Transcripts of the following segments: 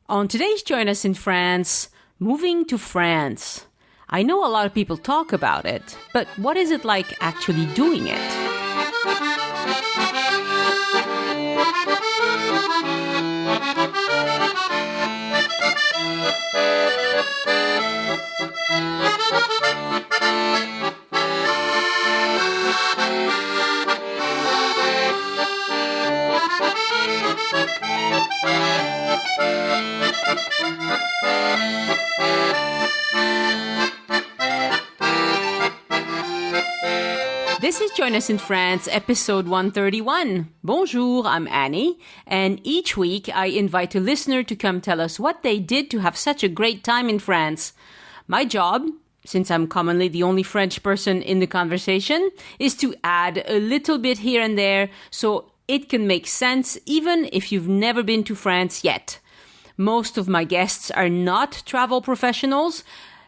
On today's Join Us in France, moving to France. I know a lot of people talk about it, but what is it like actually doing it? This is Join Us in France, episode 131. Bonjour, I'm Annie, and each week I invite a listener to come tell us what they did to have such a great time in France. My job, since I'm commonly the only French person in the conversation, is to add a little bit here and there so it can make sense even if you've never been to France yet. Most of my guests are not travel professionals.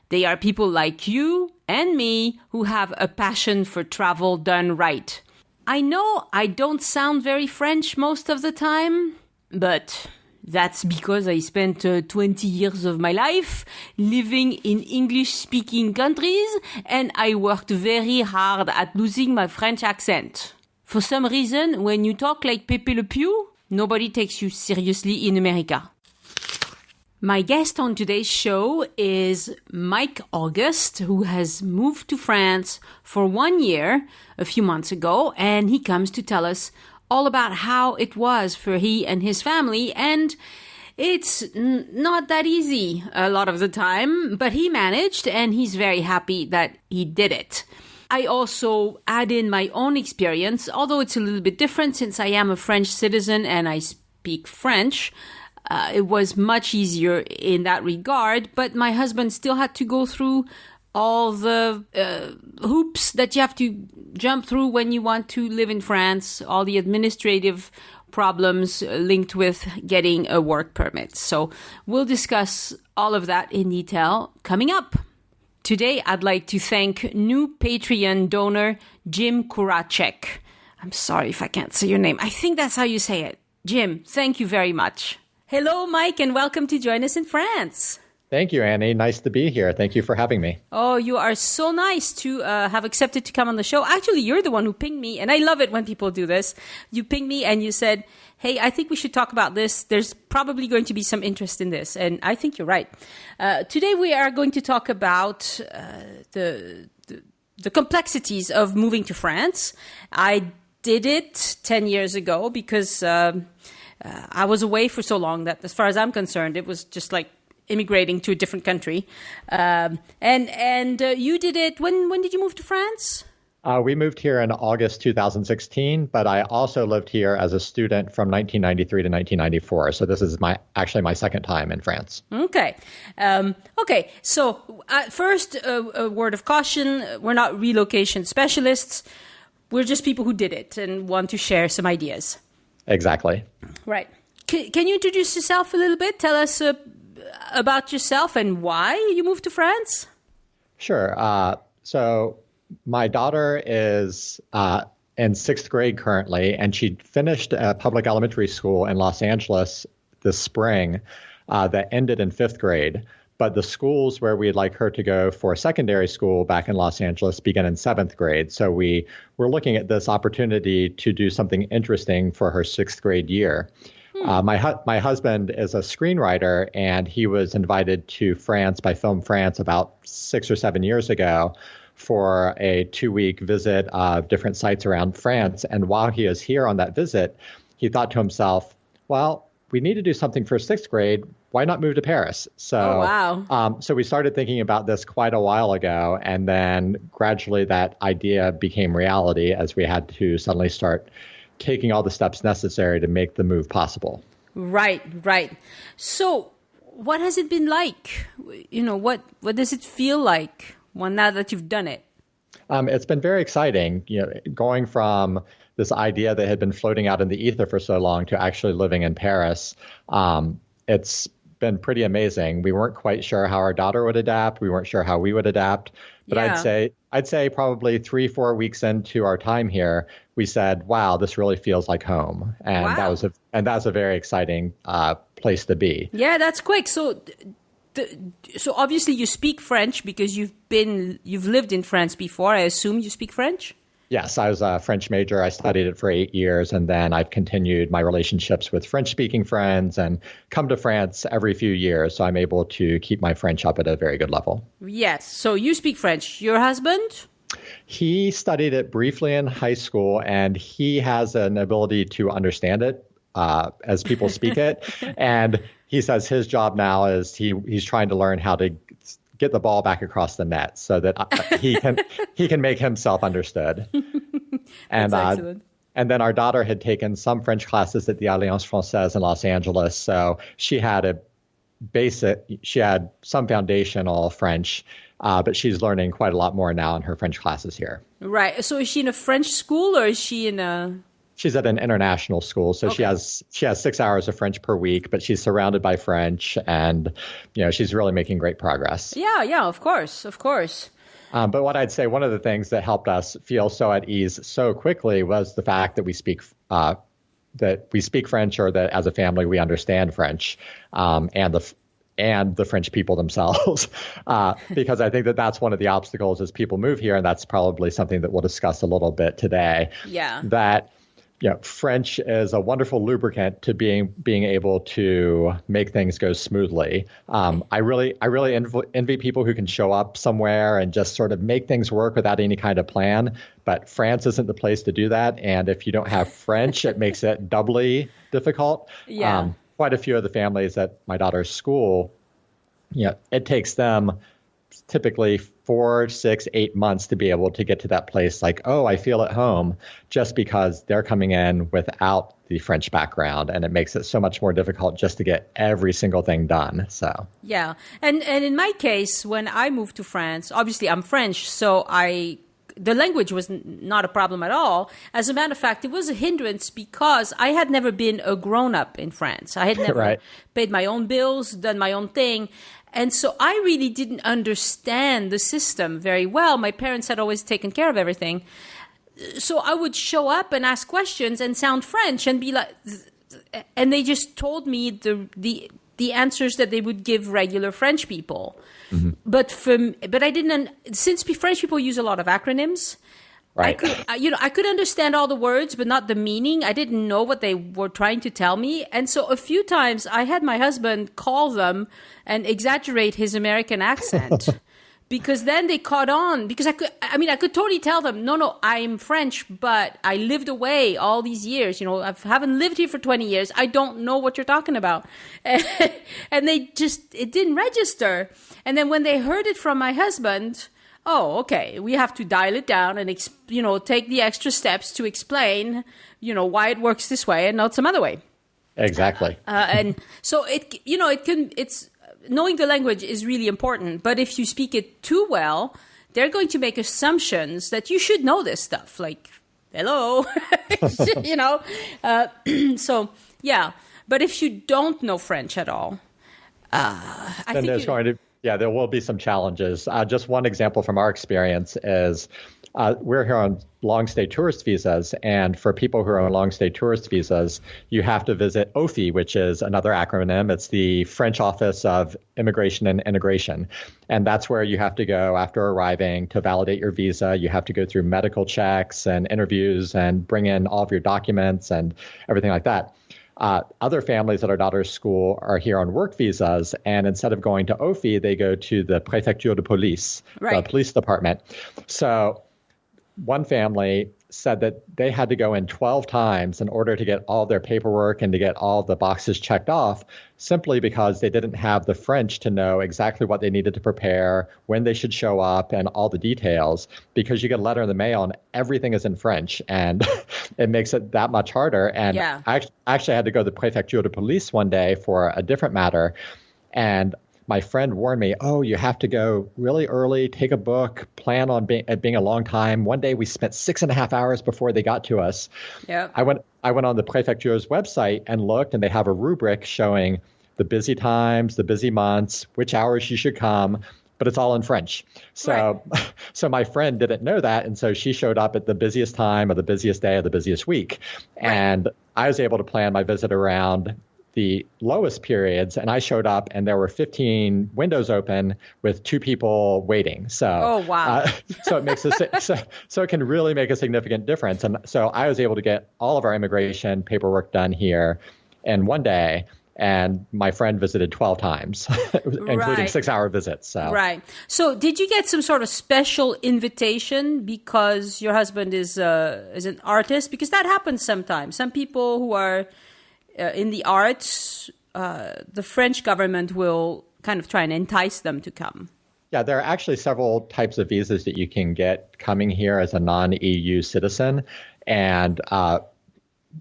They are people like you and me who have a passion for travel done right. I know I don't sound very French most of the time, but that's because I spent 20 years of my life living in English-speaking countries, and I worked very hard at losing my French accent. For some reason, when you talk like Pepe Le Pew, nobody takes you seriously in America. My guest on today's show is Mike August, who has moved to France for 1 year, a few months ago, and he comes to tell us all about how it was for he and his family, and it's not that easy a lot of the time, but he managed, and he's very happy that he did it. I also add in my own experience, although it's a little bit different since I am a French citizen and I speak French. It was much easier in that regard, but my husband still had to go through all the hoops that you have to jump through when you want to live in France, all the administrative problems linked with getting a work permit. So we'll discuss all of that in detail coming up. Today, I'd like to thank new Patreon donor Jim Kuracek. I'm sorry if I can't say your name. I think that's how you say it. Jim, thank you very much. Hello, Mike, and welcome to Join Us in France. Thank you, Annie. Nice to be here. Thank you for having me. Oh, you are so nice to have accepted to come on the show. Actually, you're the one who pinged me, and I love it when people do this. You pinged me and you said, hey, I think we should talk about this. There's probably going to be some interest in this, and I think you're right. Today we are going to talk about the complexities of moving to France. I did it 10 years ago because I was away for so long that, as far as I'm concerned, it was just like immigrating to a different country. And you did it. When did you move to France? We moved here in August 2016, but I also lived here as a student from 1993 to 1994. So this is actually my second time in France. Okay. So first, a word of caution. We're not relocation specialists. We're just people who did it and want to share some ideas. Exactly. Right. Can you introduce yourself a little bit? Tell us about yourself and why you moved to France. Sure. So my daughter is in sixth grade currently, and she finished a public elementary school in Los Angeles this spring that ended in fifth grade. But the schools where we'd like her to go for secondary school back in Los Angeles began in seventh grade. So we were looking at this opportunity to do something interesting for her sixth grade year. My husband is a screenwriter, and he was invited to France by Film France about 6 or 7 years ago for a 2-week visit of different sites around France. And while he is here on that visit, he thought to himself, well, we need to do something for sixth grade. Why not move to Paris? So, so we started thinking about this quite a while ago, and then gradually that idea became reality as we had to suddenly start taking all the steps necessary to make the move possible. Right. So what has it been like? What does it feel like now that you've done it? It's been very exciting, going from this idea that had been floating out in the ether for so long to actually living in Paris. It's been pretty amazing. We weren't quite sure how our daughter would adapt. We weren't sure how we would adapt. But Yeah. I'd say probably 3-4 weeks into our time here, we said, "Wow, this really feels like home," and Wow. that was a very exciting place to be. Yeah, that's quick. So, so obviously you speak French because you've lived in France before. I assume you speak French. Yes, I was a French major. I studied it for 8 years, and then I've continued my relationships with French-speaking friends and come to France every few years. So I'm able to keep my French up at a very good level. Yes. So you speak French. Your husband? He studied it briefly in high school, and he has an ability to understand it as people speak it. And he says his job now is he's trying to learn how to get the ball back across the net so that he can make himself understood. That's And excellent. and then our daughter had taken some French classes at the Alliance Française in Los Angeles, so she had some foundational French, but she's learning quite a lot more now in her French classes here. Right. So is she in a French school or is she in a? She's at an international school, so Okay. she has 6 hours of French per week, but she's surrounded by French, and she's really making great progress. Yeah. Yeah. Of course. Of course. But what I'd say, one of the things that helped us feel so at ease so quickly was the fact that we speak French, or that as a family we understand French, and the French people themselves, because I think that that's one of the obstacles as people move here, and that's probably something that we'll discuss a little bit today. Yeah. That French is a wonderful lubricant to being able to make things go smoothly. I really envy people who can show up somewhere and just sort of make things work without any kind of plan. But France isn't the place to do that. And if you don't have French, it makes it doubly difficult. Yeah. Quite a few of the families at my daughter's school, it takes them typically 4, 6, 8 months to be able to get to that place like, oh, I feel at home, just because they're coming in without the French background, and it makes it so much more difficult just to get every single thing done. So Yeah. And in my case, when I moved to France, obviously I'm French, so the language was not a problem at all. As a matter of fact, it was a hindrance because I had never been a grown-up in France. I had never Right. paid my own bills, done my own thing. And so I really didn't understand the system very well. My parents had always taken care of everything. So I would show up and ask questions and sound French and be like, and they just told me the answers that they would give regular French people. Mm-hmm. But I didn't, since French people use a lot of acronyms, Right. I could understand all the words, but not the meaning. I didn't know what they were trying to tell me. And so a few times I had my husband call them and exaggerate his American accent. Because then they caught on. Because I could totally tell them, no, I'm French, but I lived away all these years. I haven't lived here for 20 years. I don't know what you're talking about. And it didn't register. And then when they heard it from my husband, oh, okay, we have to dial it down and, take the extra steps to explain, why it works this way and not some other way. Exactly. And so it's knowing the language is really important, but if you speak it too well, they're going to make assumptions that you should know this stuff, like, hello, so yeah. But if you don't know French at all, there will be some challenges. Just one example from our experience is we're here on long-stay tourist visas, and for people who are on long-stay tourist visas, you have to visit OFI, which is another acronym. It's the French Office of Immigration and Integration, and that's where you have to go after arriving to validate your visa. You have to go through medical checks and interviews and bring in all of your documents and everything like that. Other families at our daughter's school are here on work visas, and instead of going to OFI, they go to the Préfecture de Police, Right. the police department. So one family said that they had to go in 12 times in order to get all their paperwork and to get all the boxes checked off, simply because they didn't have the French to know exactly what they needed to prepare, when they should show up, and all the details, because you get a letter in the mail and everything is in French, and it makes it that much harder. And Yeah. I actually had to go to the Préfecture de Police one day for a different matter, and my friend warned me, oh, you have to go really early, take a book, plan on it being a long time. One day we spent 6.5 hours before they got to us. Yeah. I went on the Préfecture's website and looked, and they have a rubric showing the busy times, the busy months, which hours you should come, but it's all in French. So, right. So my friend didn't know that. And so she showed up at the busiest time of the busiest day of the busiest week. Right. And I was able to plan my visit around the lowest periods, and I showed up and there were 15 windows open with 2 people waiting. So, oh, wow. So it makes so it can really make a significant difference. And so I was able to get all of our immigration paperwork done here in one day. And my friend visited 12 times, including right. 6-hour visits. So. Right. So did you get some sort of special invitation because your husband is an artist? Because that happens sometimes. Some people who are in the arts, the French government will kind of try and entice them to come. Yeah, there are actually several types of visas that you can get coming here as a non-EU citizen. And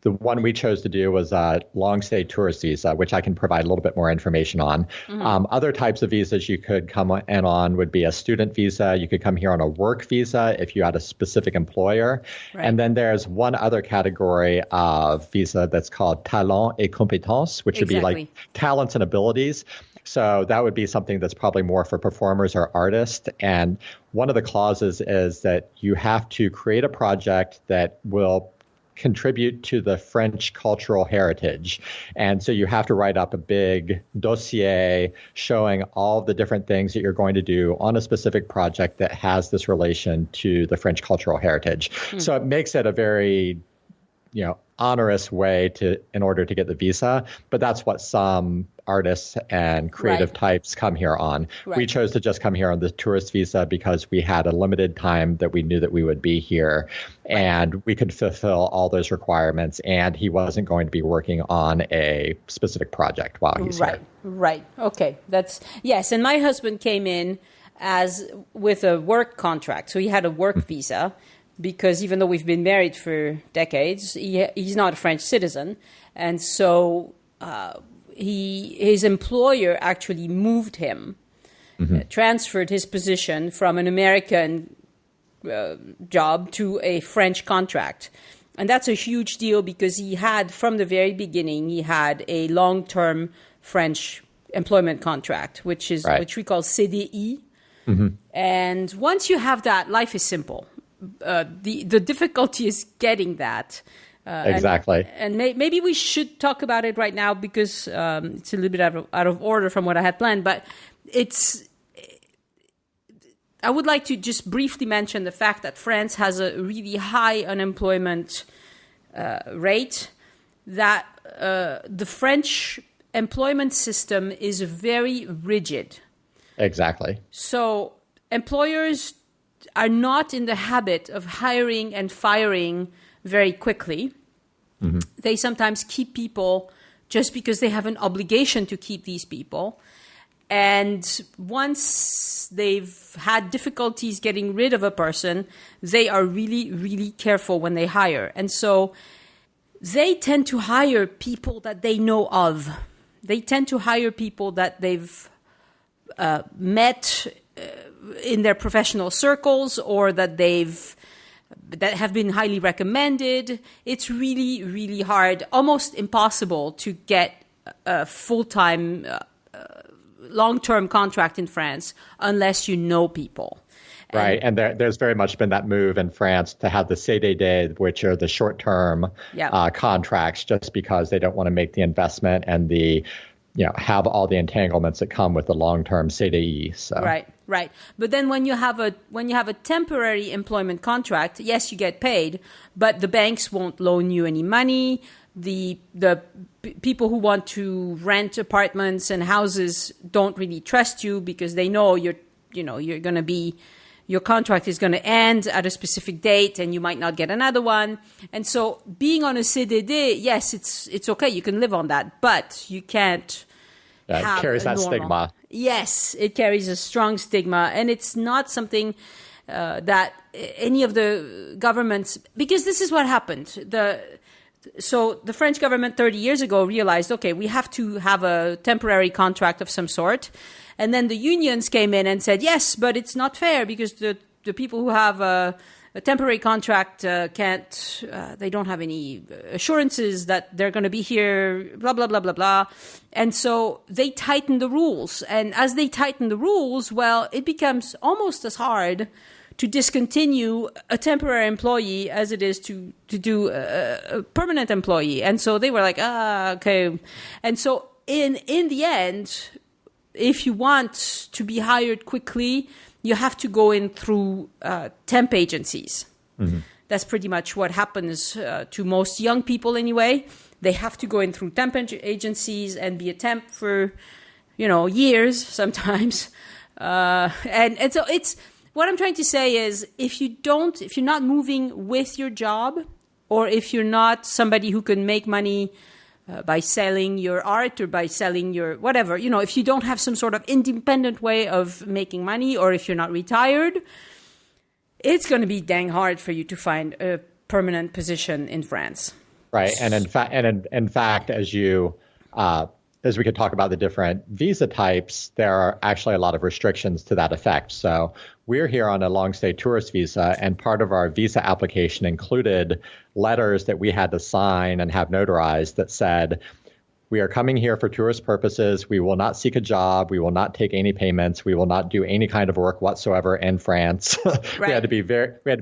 the one we chose to do was a long-stay tourist visa, which I can provide a little bit more information on. Mm-hmm. Other types of visas you could come in on would be a student visa. You could come here on a work visa if you had a specific employer. Right. And then there's one other category of visa that's called talent et compétences, which would be like talents and abilities. So that would be something that's probably more for performers or artists. And one of the clauses is that you have to create a project that will contribute to the French cultural heritage. And so you have to write up a big dossier showing all the different things that you're going to do on a specific project that has this relation to the French cultural heritage. Mm. So it makes it a very, onerous way in order to get the visa, but that's what some artists and creative types come here on. Right. We chose to just come here on the tourist visa because we had a limited time that we knew that we would be here, and we could fulfill all those requirements, and he wasn't going to be working on a specific project while he's here. Right. Okay. Yes. And my husband came in with a work contract. So he had a work visa, because even though we've been married for decades, he's not a French citizen. And so his employer actually moved him, transferred his position from an American job to a French contract. And that's a huge deal because from the very beginning, he had a long-term French employment contract, which we call CDI. Mm-hmm. And once you have that, life is simple. The difficulty is getting that. Exactly. And maybe we should talk about it right now because it's a little bit out of order from what I had planned. But I would like to just briefly mention the fact that France has a really high unemployment rate, that the French employment system is very rigid. Exactly. So employers are not in the habit of hiring and firing very quickly. Mm-hmm. They sometimes keep people just because they have an obligation to keep these people. And once they've had difficulties getting rid of a person, they are really, really careful when they hire. And so they tend to hire people that they know of. They tend to hire people that they've met in their professional circles, or that have been highly recommended. It's really, really hard, almost impossible to get a full-time, long-term contract in France unless you know people. Right, and there's very much been that move in France to have the CDD, which are the short-term contracts, just because they don't want to make the investment and have all the entanglements that come with the long-term CDI. So. Right. But then when you have a temporary employment contract, yes, you get paid, but the banks won't loan you any money. The people who want to rent apartments and houses don't really trust you because they know you're going to be, your contract is going to end at a specific date and you might not get another one. And so being on a CDD, yes, it's okay. You can live on that, but you can't. It carries that stigma. Yes, it carries a strong stigma, and it's not something that any of the governments, because this is what happened. So the French government 30 years ago realized, okay, we have to have a temporary contract of some sort. And then the unions came in and said, yes, but it's not fair because the people who have a a temporary contract can't, they don't have any assurances that they're going to be here, blah, blah, blah, blah, blah. And so they tighten the rules. And as they tighten the rules, well, it becomes almost as hard to discontinue a temporary employee as it is to do a permanent employee. And so they were like, okay. And so in the end, if you want to be hired quickly, you have to go in through temp agencies. Mm-hmm. That's pretty much what happens to most young people anyway. They have to go in through temp agencies and be a temp for, years sometimes. And so it's, what I'm trying to say is if you're not moving with your job, or if you're not somebody who can make money by selling your art or by selling your whatever, if you don't have some sort of independent way of making money, or if you're not retired, it's going to be dang hard for you to find a permanent position in France. Right. And in fact, as we could talk about the different visa types, there are actually a lot of restrictions to that effect. So we're here on a long stay tourist visa, and part of our visa application included letters that we had to sign and have notarized that said, we are coming here for tourist purposes. We will not seek a job. We will not take any payments. We will not do any kind of work whatsoever in France. Right. We had to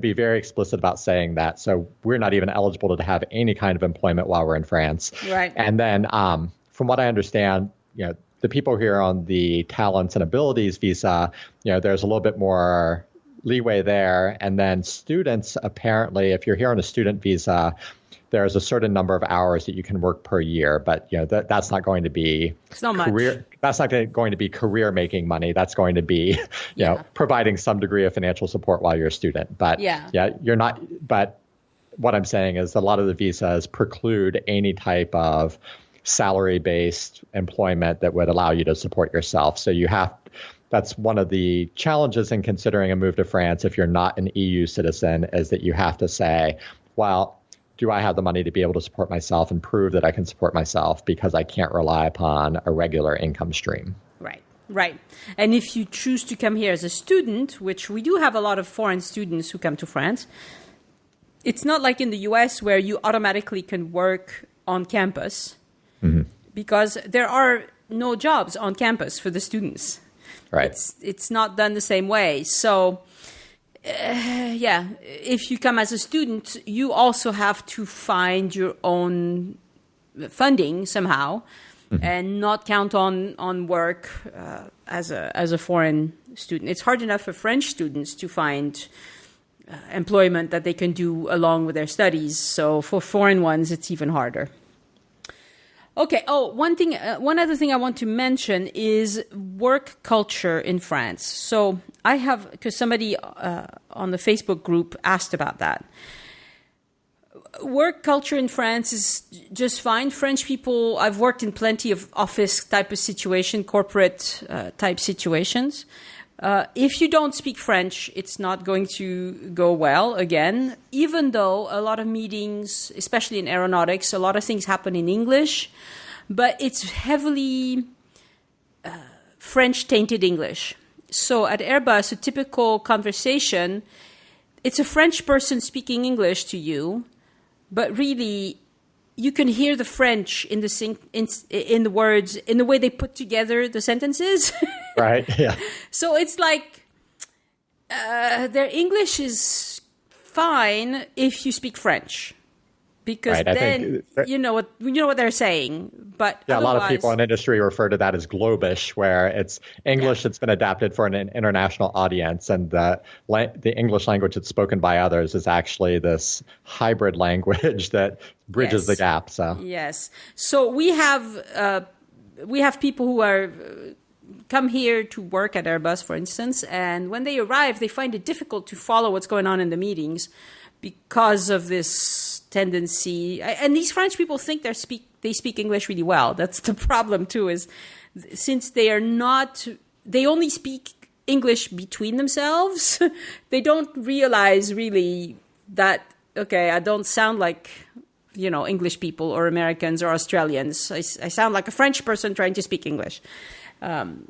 be very explicit about saying that. So we're not even eligible to have any kind of employment while we're in France. Right. And then from what I understand, the people here on the talents and abilities visa, there's a little bit more leeway there. And then students, apparently, if you're here on a student visa, there's a certain number of hours that you can work per year, but that's not going to be career. That's not going to be career making money. That's going to be, providing some degree of financial support while you're a student. But you're not. But what I'm saying is a lot of the visas preclude any type of salary-based employment that would allow you to support yourself. So that's one of the challenges in considering a move to France if you're not an EU citizen, is that you have to say, well, do I have the money to be able to support myself and prove that I can support myself, because I can't rely upon a regular income stream? Right. And if you choose to come here as a student, which we do have a lot of foreign students who come to France, it's not like in the US where you automatically can work on campus. Mm-hmm. Because there are no jobs on campus for the students. Right. It's not done the same way. So, if you come as a student, you also have to find your own funding somehow, mm-hmm. and not count on work as a foreign student. It's hard enough for French students to find employment that they can do along with their studies. So for foreign ones, it's even harder. Okay. Oh, one other thing I want to mention is work culture in France. So because somebody on the Facebook group asked about that. Work culture in France is just fine. French people, I've worked in plenty of office type of situation, corporate type situations. If you don't speak French, it's not going to go well again, even though a lot of meetings, especially in aeronautics, a lot of things happen in English, but it's heavily French-tainted English. So at Airbus, a typical conversation, it's a French person speaking English to you, but really you can hear the French in the words, in the way they put together the sentences. Right, yeah. So it's like their English is fine if you speak French, because right, then you know what they're saying. But a lot of people in industry refer to that as globish, where it's English that's been adapted for an international audience, and the English language that's spoken by others is actually this hybrid language that bridges the gap. So so we have people who are come here to work at Airbus, for instance, and when they arrive, they find it difficult to follow what's going on in the meetings because of this tendency. And these French people think they speak English really well. That's the problem too, is since they only speak English between themselves, they don't realize really that, okay, I don't sound like, English people or Americans or Australians. I sound like a French person trying to speak English.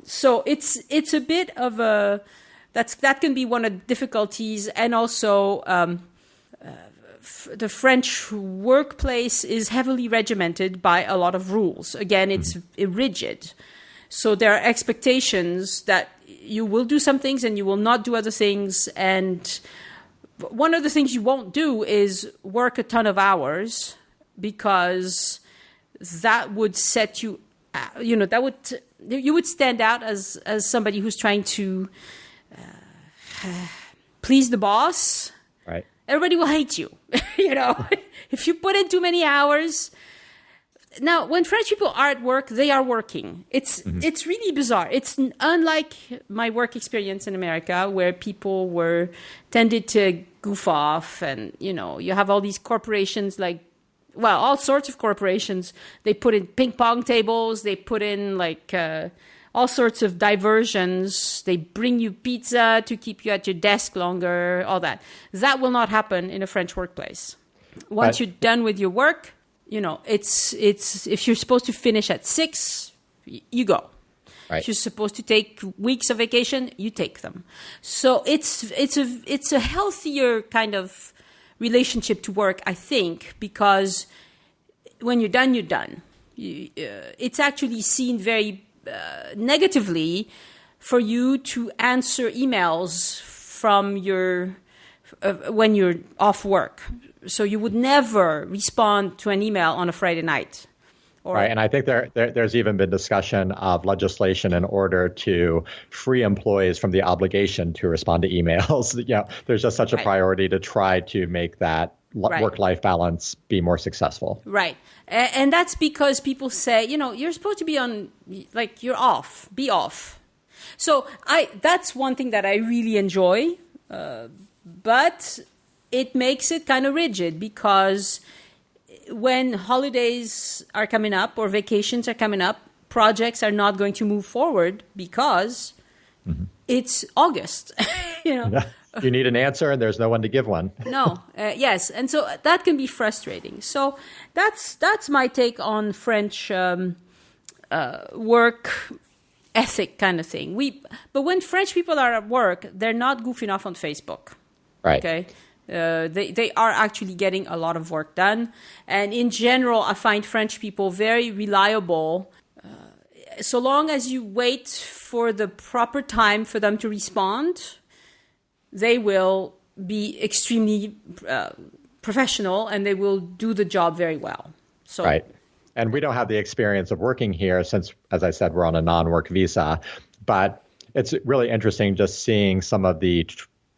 So it's a bit of that can be one of the difficulties. And also, the French workplace is heavily regimented by a lot of rules. Again, it's rigid. So there are expectations that you will do some things and you will not do other things. And one of the things you won't do is work a ton of hours, because that would set you, you would stand out as somebody who's trying to please the boss. Right. Everybody will hate you, if you put in too many hours. Now, when French people are at work, they are working. It's really bizarre. It's unlike my work experience in America, where people tended to goof off, and you have all these corporations, all sorts of corporations. They put in ping pong tables. They put in all sorts of diversions. They bring you pizza to keep you at your desk longer. All that. That will not happen in a French workplace. Once you're done with your work, it's if you're supposed to finish at 6, you go. Right. If you're supposed to take weeks of vacation, you take them. So it's a healthier kind of relationship to work, I think, because when you're done, you're done. It's actually seen very negatively for you to answer emails from when you're off work. So you would never respond to an email on a Friday night. Right, and I think there's even been discussion of legislation in order to free employees from the obligation to respond to emails. There's just such a priority to try to make that work-life balance be more successful. Right, and that's because people say, you're supposed to be on, you're off, be off. So that's one thing that I really enjoy, but it makes it kind of rigid, because when holidays are coming up or vacations are coming up, projects are not going to move forward because it's August. Yeah. You need an answer and there's no one to give one. No, yes. And so that can be frustrating. So that's my take on French work ethic kind of thing. But when French people are at work, they're not goofing off on Facebook. Right. Okay. They are actually getting a lot of work done. And in general, I find French people very reliable. So long as you wait for the proper time for them to respond, they will be extremely professional and they will do the job very well. So, right. And we don't have the experience of working here since, as I said, we're on a non-work visa. But it's really interesting just seeing some of the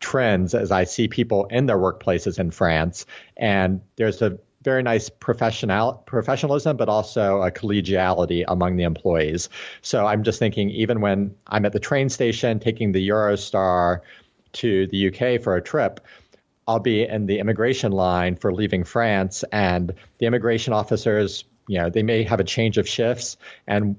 trends as I see people in their workplaces in France. And there's a very nice professionalism, but also a collegiality among the employees. So I'm just thinking, even when I'm at the train station taking the Eurostar to the UK for a trip, I'll be in the immigration line for leaving France, and the immigration officers, they may have a change of shifts, and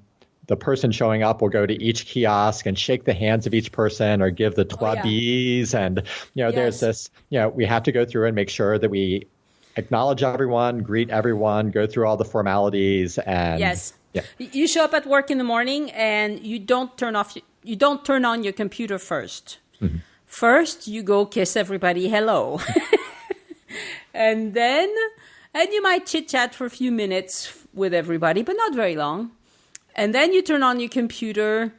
the person showing up will go to each kiosk and shake the hands of each person or give the trois bis. And, there's this, we have to go through and make sure that we acknowledge everyone, greet everyone, go through all the formalities. And yes. Yeah. You show up at work in the morning and you don't turn on your computer first. Mm-hmm. First, you go kiss everybody hello. And you might chit-chat for a few minutes with everybody, but not very long. And then you turn on your computer.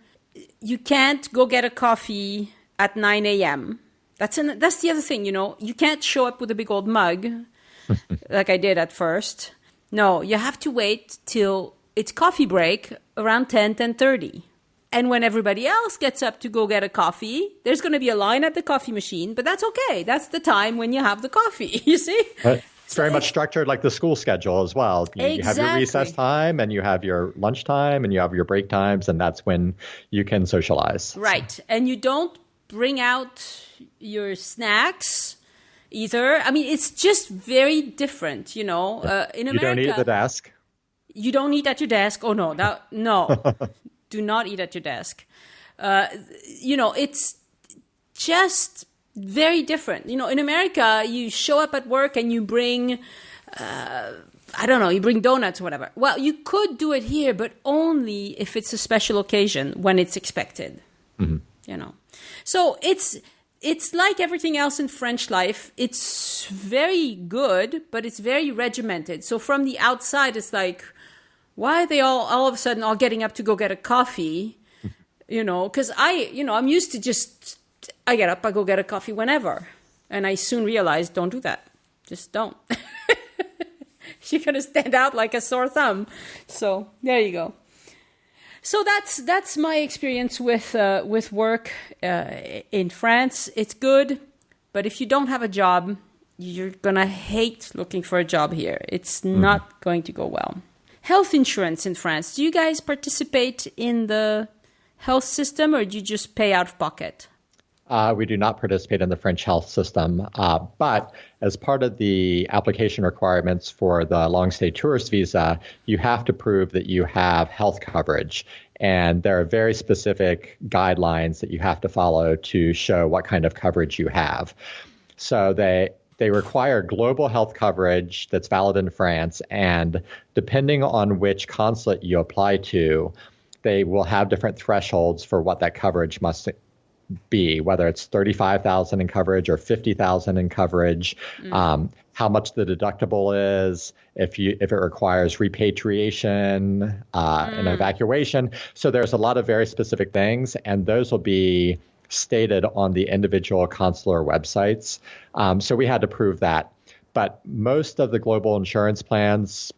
You can't go get a coffee at 9 a.m. That's the other thing, You can't show up with a big old mug like I did at first. No, you have to wait till it's coffee break around 10:30. And when everybody else gets up to go get a coffee, there's going to be a line at the coffee machine, but that's okay. That's the time when you have the coffee, you see? It's very much structured like the school schedule as well. You have your recess time and you have your lunch time and you have your break times, and that's when you can socialize. Right. And you don't bring out your snacks either. I mean, it's just very different, In America, you don't eat at the desk. You don't eat at your desk. Oh, no. No. Do not eat at your desk. It's just very different. In America, you show up at work and you bring, you bring donuts or whatever. Well, you could do it here, but only if it's a special occasion when it's expected. Mm-hmm. So it's like everything else in French life. It's very good, but it's very regimented. So from the outside, it's like, why are they all of a sudden all getting up to go get a coffee? Because I'm used to I get up, I go get a coffee whenever. And I soon realized, don't do that. Just don't. You're going to stand out like a sore thumb. So there you go. So that's my experience with work in France. It's good, but if you don't have a job, you're going to hate looking for a job here. It's not going to go well. Health insurance in France. Do you guys participate in the health system, or do you just pay out of pocket? We do not participate in the French health system, but as part of the application requirements for the long-stay tourist visa, you have to prove that you have health coverage. And there are very specific guidelines that you have to follow to show what kind of coverage you have. So they require global health coverage that's valid in France, and depending on which consulate you apply to, they will have different thresholds for what that coverage must be, whether it's 35,000 in coverage or 50,000 in coverage, how much the deductible is, if it requires repatriation and evacuation. So there's a lot of very specific things, and those will be stated on the individual consular websites. So we had to prove that. But most of the global insurance plans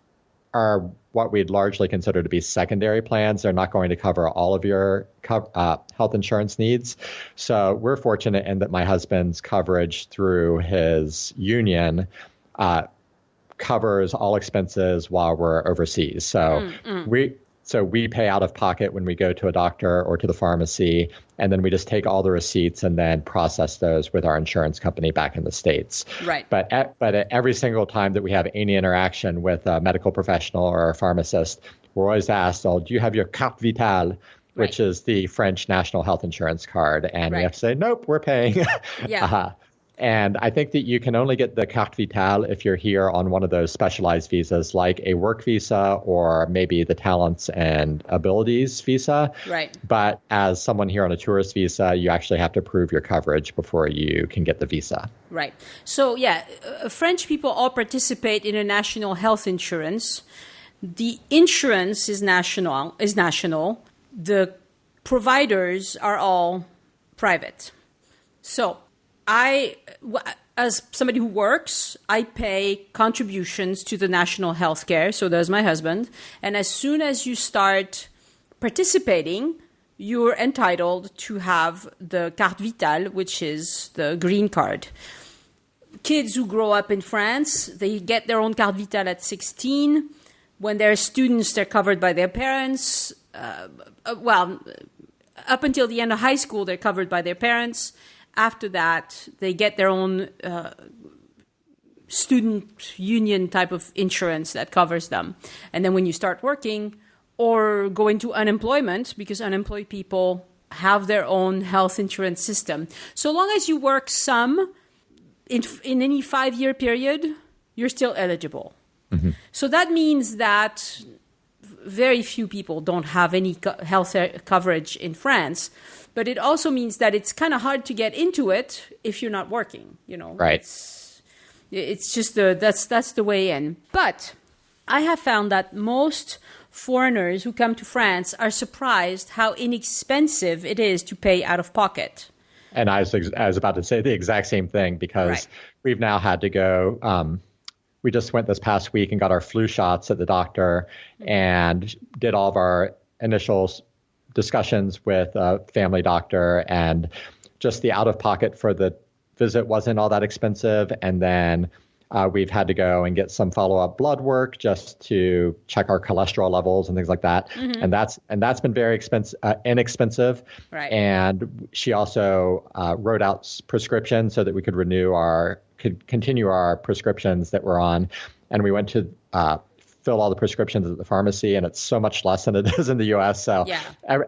are what we'd largely consider to be secondary plans. They're not going to cover all of your health insurance needs. So we're fortunate in that my husband's coverage through his union covers all expenses while we're overseas. So we pay out of pocket when we go to a doctor or to the pharmacy, and then we just take all the receipts and then process those with our insurance company back in the States. Right. But every single time that we have any interaction with a medical professional or a pharmacist, we're always asked, "Oh, do you have your carte vitale?" Which is the French national health insurance card. And we have to say, nope, we're paying. Yeah. And I think that you can only get the carte vitale if you're here on one of those specialized visas, like a work visa or maybe the talents and abilities visa. Right. But as someone here on a tourist visa, you actually have to prove your coverage before you can get the visa. Right. So, French people all participate in a national health insurance. The insurance is national. The providers are all private. So as somebody who works, I pay contributions to the national health care. So does my husband. And as soon as you start participating, you're entitled to have the carte vitale, which is the green card. Kids who grow up in France, they get their own carte vitale at 16. When they're students, they're covered by their parents. Up until the end of high school, they're covered by their parents. After that, they get their own student union type of insurance that covers them. And then when you start working or go into unemployment, because unemployed people have their own health insurance system, so long as you work some in any 5-year period, you're still eligible. Mm-hmm. So that means that very few people don't have any health coverage in France. But it also means that it's kind of hard to get into it if you're not working, Right. It's just that's the way in. But I have found that most foreigners who come to France are surprised how inexpensive it is to pay out of pocket. And I was about to say the exact same thing, because we've now had to go. We just went this past week and got our flu shots at the doctor and did all of our initial discussions with a family doctor, and just the out-of-pocket for the visit wasn't all that expensive. And then we've had to go and get some follow-up blood work just to check our cholesterol levels and things like that. Mm-hmm. And that's been very inexpensive. Right. And she also wrote out prescriptions so that we could continue our prescriptions that we're on. And we went to fill all the prescriptions at the pharmacy, and it's so much less than it is in the U.S. So,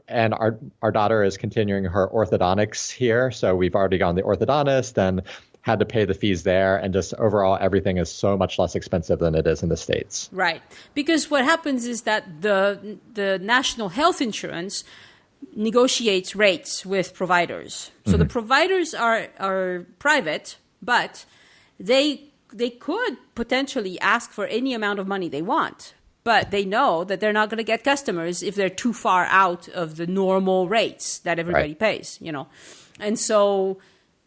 and our daughter is continuing her orthodontics here. So we've already gone to the orthodontist and had to pay the fees there. And just overall, everything is so much less expensive than it is in the States. Right. Because what happens is that the national health insurance negotiates rates with providers. So the providers are private, but they could potentially ask for any amount of money they want. But they know that they're not going to get customers if they're too far out of the normal rates that everybody pays, And so,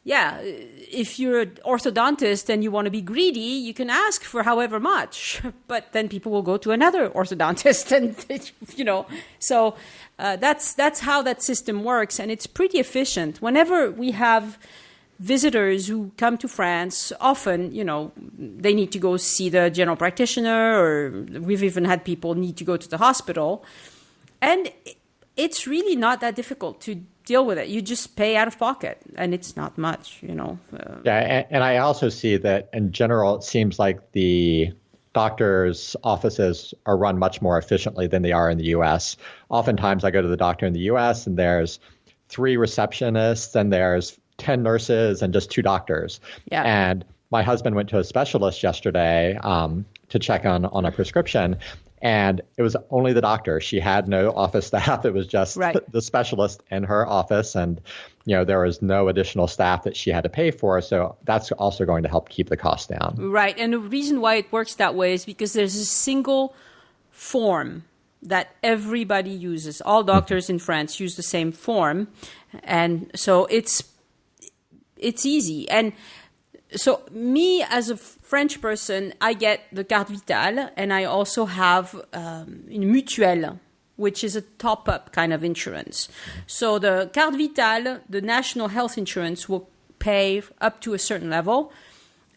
yeah, if you're an orthodontist and you want to be greedy, you can ask for however much. But then people will go to another orthodontist, and So that's how that system works, and it's pretty efficient. Whenever we have visitors who come to France, often, they need to go see the general practitioner, or we've even had people need to go to the hospital. And it's really not that difficult to deal with it. You just pay out of pocket, and it's not much, Yeah, and I also see that in general, it seems like the doctors' offices are run much more efficiently than they are in the U.S. Oftentimes I go to the doctor in the U.S. and there's 3 receptionists and there's 10 nurses and just 2 doctors. Yeah. And my husband went to a specialist yesterday to check on a prescription, and it was only the doctor. She had no office staff. It was just the specialist in her office, and there was no additional staff that she had to pay for. So that's also going to help keep the cost down. Right. And the reason why it works that way is because there's a single form that everybody uses. All doctors in France use the same form. And so it's easy. And so me, as a French person, I get the carte vitale, and I also have une mutuelle, which is a top-up kind of insurance. So the carte vitale, the national health insurance, will pay up to a certain level.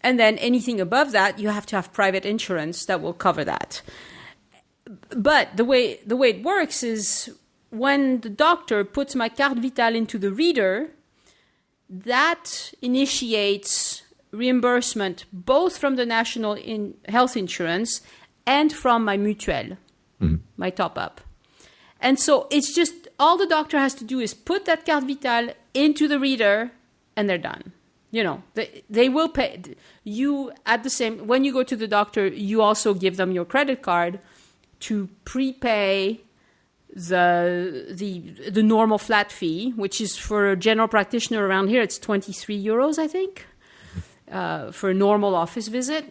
And then anything above that, you have to have private insurance that will cover that. But the way it works is when the doctor puts my carte vitale into the reader, that initiates reimbursement both from the national health insurance and from my mutuelle, my top-up. And so it's just all the doctor has to do is put that carte vitale into the reader, and they're done. They will pay you at the same. When you go to the doctor, you also give them your credit card to prepay the normal flat fee, which is for a general practitioner around here, it's 23 euros, I think, for a normal office visit.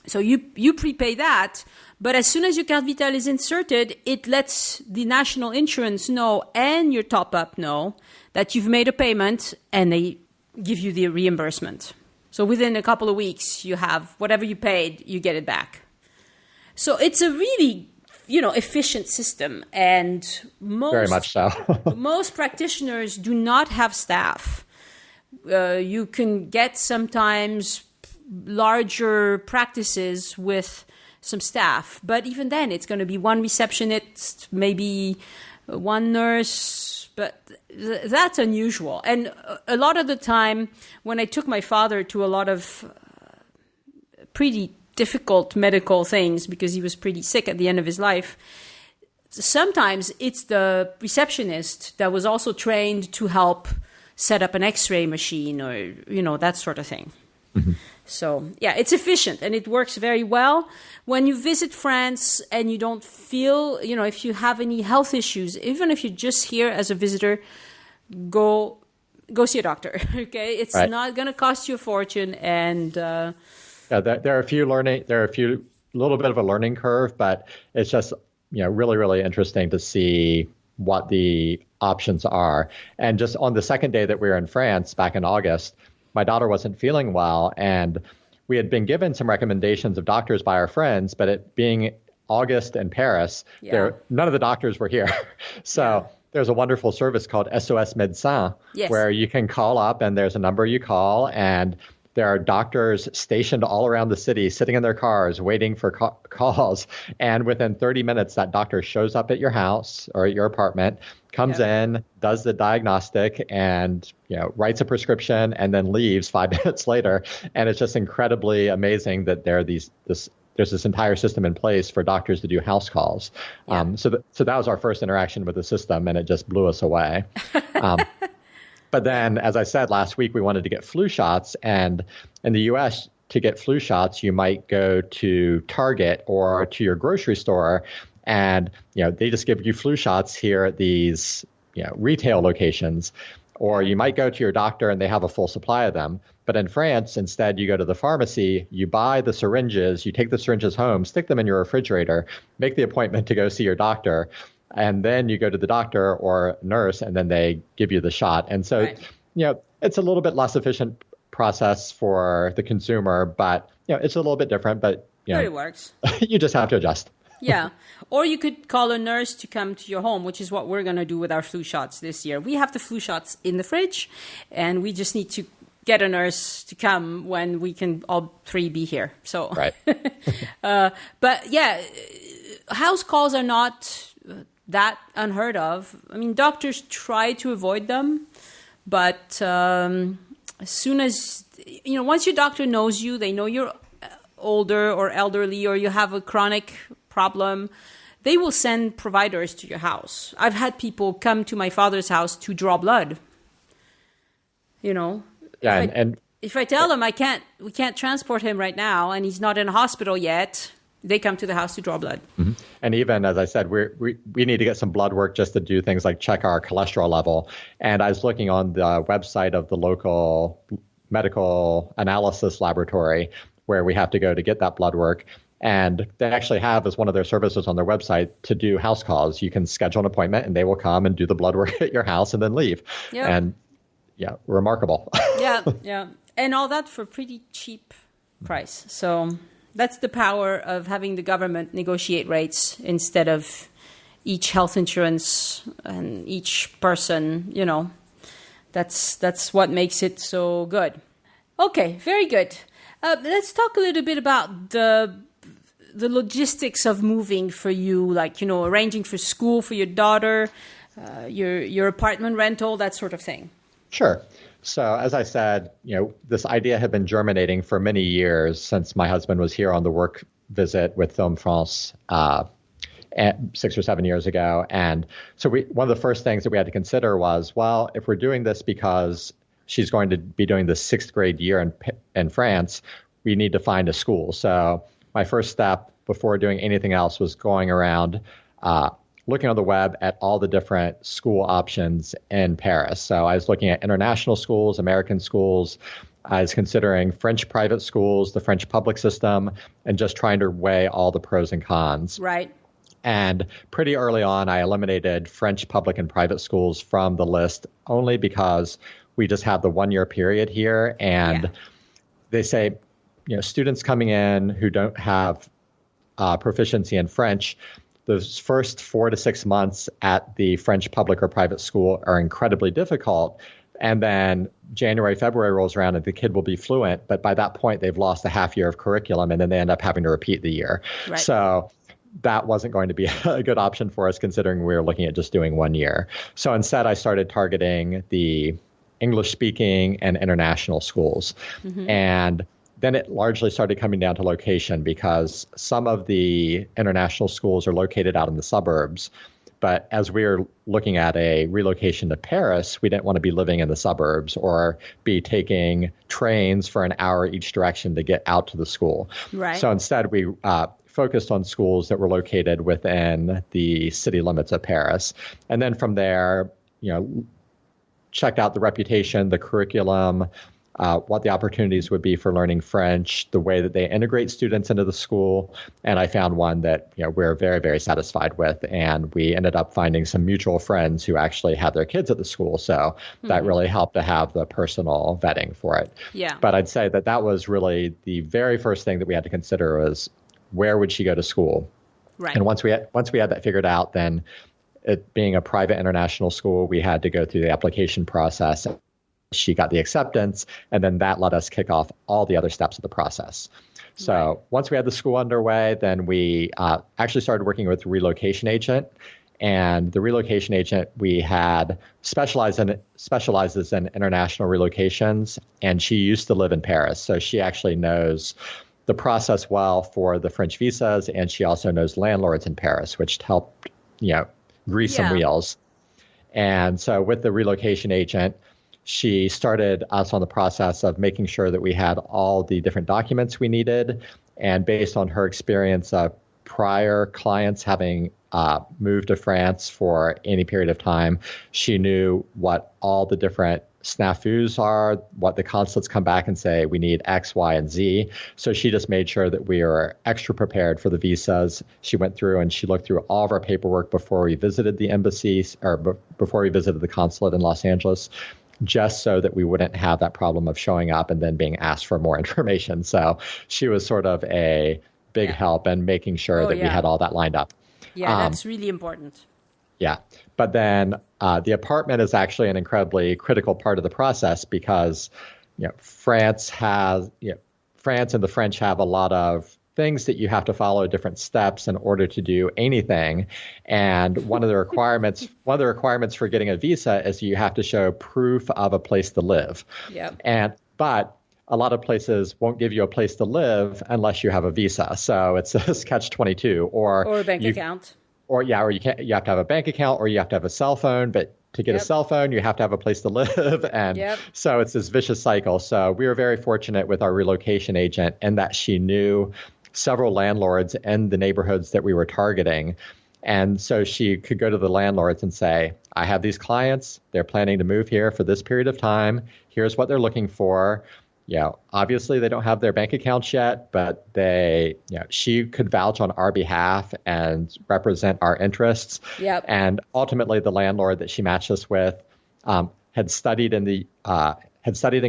So you prepay that, but as soon as your carte vitale is inserted, it lets the national insurance know and your top-up know that you've made a payment, and they give you the reimbursement. So within a couple of weeks, you have whatever you paid, you get it back. So it's a really efficient system, and very much so. most practitioners do not have staff. You can get sometimes larger practices with some staff, but even then it's going to be one receptionist, maybe one nurse, but that's unusual. And a lot of the time when I took my father to a lot of pretty difficult medical things because he was pretty sick at the end of his life, sometimes it's the receptionist that was also trained to help set up an x-ray machine or, that sort of thing. Mm-hmm. So, yeah, it's efficient and it works very well. When you visit France and you don't feel, if you have any health issues, even if you're just here as a visitor, go see a doctor, okay? It's not going to cost you a fortune, and there are a few little bit of a learning curve, but it's just, really, really interesting to see what the options are. And just on the second day that we were in France back in August, my daughter wasn't feeling well, and we had been given some recommendations of doctors by our friends, but it being August in Paris, none of the doctors were here. So there's a wonderful service called SOS Médecin, where you can call up and there's a number you call, and there are doctors stationed all around the city, sitting in their cars, waiting for calls. And within 30 minutes, that doctor shows up at your house or at your apartment, comes in, does the diagnostic, and writes a prescription, and then leaves 5 minutes later. And it's just incredibly amazing that there's this entire system in place for doctors to do house calls. So that was our first interaction with the system, and it just blew us away. But then, as I said, last week, we wanted to get flu shots. And in the U.S., to get flu shots, you might go to Target or to your grocery store, and they just give you flu shots here at these retail locations, or you might go to your doctor and they have a full supply of them. But in France, instead, you go to the pharmacy, you buy the syringes, you take the syringes home, stick them in your refrigerator, make the appointment to go see your doctor, and then you go to the doctor or nurse, and then they give you the shot. And so, it's a little bit less efficient process for the consumer, but it's a little bit different. But it works. You just have to adjust. Yeah. Or you could call a nurse to come to your home, which is what we're going to do with our flu shots this year. We have the flu shots in the fridge, and we just need to get a nurse to come when we can all three be here. So, right. But yeah, house calls are not that unheard of. I mean, doctors try to avoid them, but as soon as, once your doctor knows you, they know you're older or elderly or you have a chronic problem, they will send providers to your house. I've had people come to my father's house to draw blood. Yeah, if I tell them we can't transport him right now and he's not in a hospital yet, they come to the house to draw blood. Mm-hmm. And even, as I said, we need to get some blood work just to do things like check our cholesterol level. And I was looking on the website of the local medical analysis laboratory where we have to go to get that blood work. And they actually have as one of their services on their website to do house calls. You can schedule an appointment and they will come and do the blood work at your house and then leave. Yep. And remarkable. Yeah. And all that for pretty cheap price. So that's the power of having the government negotiate rates instead of each health insurance and each person, that's what makes it so good. Okay, very good. Let's talk a little bit about the logistics of moving for you, like, arranging for school for your daughter, your apartment rental, that sort of thing. Sure. So as I said, this idea had been germinating for many years since my husband was here on the work visit with Film France 6 or 7 years ago. And so one of the first things that we had to consider was, well, if we're doing this because she's going to be doing the 6th grade year in France, we need to find a school. So my first step before doing anything else was going around looking on the web at all the different school options in Paris. So I was looking at international schools, American schools. I was considering French private schools, the French public system, and just trying to weigh all the pros and cons. Right. And pretty early on, I eliminated French public and private schools from the list only because we just have the 1-year period here. And they say, students coming in who don't have proficiency in French, those first 4 to 6 months at the French public or private school are incredibly difficult. And then January, February rolls around and the kid will be fluent. But by that point, they've lost a half year of curriculum and then they end up having to repeat the year. Right. So that wasn't going to be a good option for us considering we were looking at just doing 1 year. So instead, I started targeting the English speaking and international schools. Mm-hmm. And then it largely started coming down to location because some of the international schools are located out in the suburbs. But as we were looking at a relocation to Paris, we didn't want to be living in the suburbs or be taking trains for an hour each direction to get out to the school. Right. So instead, we focused on schools that were located within the city limits of Paris. And then from there, checked out the reputation, the curriculum, what the opportunities would be for learning French, the way that they integrate students into the school. And I found one that we're very, very satisfied with. And we ended up finding some mutual friends who actually had their kids at the school. So that really helped to have the personal vetting for it. Yeah. But I'd say that was really the very first thing that we had to consider was where would she go to school? Right. And once we had that figured out, then it being a private international school, we had to go through the application process. She got the acceptance, and then that let us kick off all the other steps of the process. So once we had the school underway, then we actually started working with a relocation agent. And the relocation agent we had specializes in international relocations, and she used to live in Paris. So she actually knows the process well for the French visas, and she also knows landlords in Paris, which helped, grease some wheels. And so with the relocation agent, she started us on the process of making sure that we had all the different documents we needed. And based on her experience of prior clients having moved to France for any period of time. She knew what all the different snafus are, what the consulates come back and say, we need X, Y, and Z. So she just made sure that we were extra prepared for the visas. She went through and she looked through all of our paperwork before we visited the embassy or before we visited the consulate in Los Angeles, just so that we wouldn't have that problem of showing up and then being asked for more information. So she was sort of a big help in making sure that we had all that lined up. Yeah, that's really important. Yeah. But then the apartment is actually an incredibly critical part of the process because, France and the French have a lot of things that you have to follow, different steps in order to do anything. And one of the requirements for getting a visa is you have to show proof of a place to live. Yep. But a lot of places won't give you a place to live unless you have a visa. So it's a catch-22 or a bank account. Or you have to have a bank account or you have to have a cell phone, but to get a cell phone, you have to have a place to live. And so it's this vicious cycle. So we were very fortunate with our relocation agent in that she knew several landlords in the neighborhoods that we were targeting. And so she could go to the landlords and say, I have these clients. They're planning to move here for this period of time. Here's what they're looking for. Obviously they don't have their bank accounts yet, but she could vouch on our behalf and represent our interests. Yep. And ultimately the landlord that she matched us with had studied in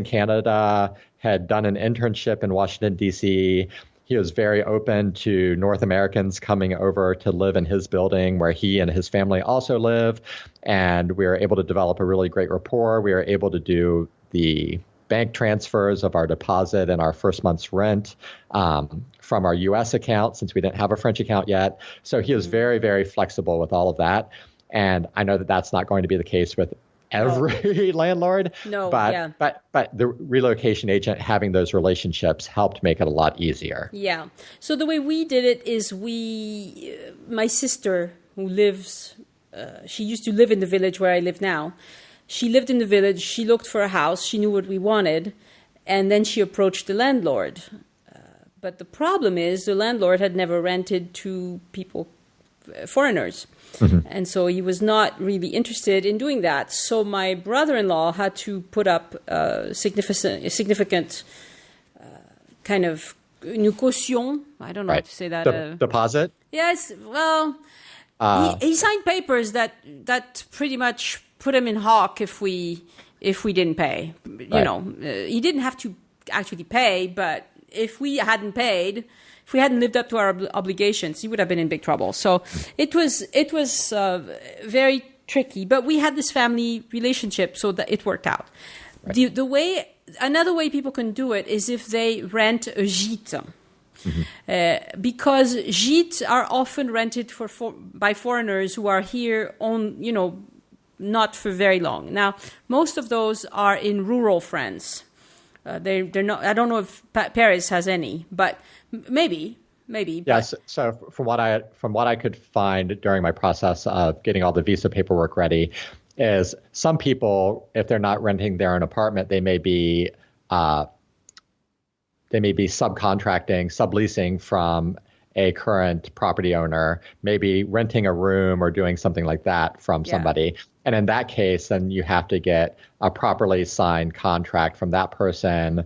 Canada, had done an internship in Washington, D.C. He was very open to North Americans coming over to live in his building where he and his family also live. And we were able to develop a really great rapport. We were able to do the bank transfers of our deposit and our first month's rent from our U.S. account since we didn't have a French account yet. So he was very, very flexible with all of that. And I know that that's not going to be the case with every landlord. No, but the relocation agent having those relationships helped make it a lot easier. Yeah. So the way we did it is my sister who lives, she used to live in the village where I live now. She lived in the village. She looked for a house. She knew what we wanted. And then she approached the landlord. But the problem is the landlord had never rented to people, foreigners. Mm-hmm. And so he was not really interested in doing that. So my brother-in-law had to put up a significant kind of une caution. I don't know how to say that. Deposit? Yes. Well, he signed papers that pretty much put him in hock if we didn't pay. He didn't have to actually pay, but if we hadn't paid, if we hadn't lived up to our obligations, he would have been in big trouble. So it was very tricky, but we had this family relationship, so that it worked out. Right. Another way people can do it is if they rent a gîte. Mm-hmm. Because gîtes are often rented by foreigners who are here not for very long. Now, most of those are in rural France. They're not. I don't know if Paris has any, but maybe. Yes. So from what I could find during my process of getting all the visa paperwork ready, is some people, if they're not renting their own apartment, they may be subleasing from a current property owner, maybe renting a room or doing something like that from somebody. And in that case, then you have to get a properly signed contract from that person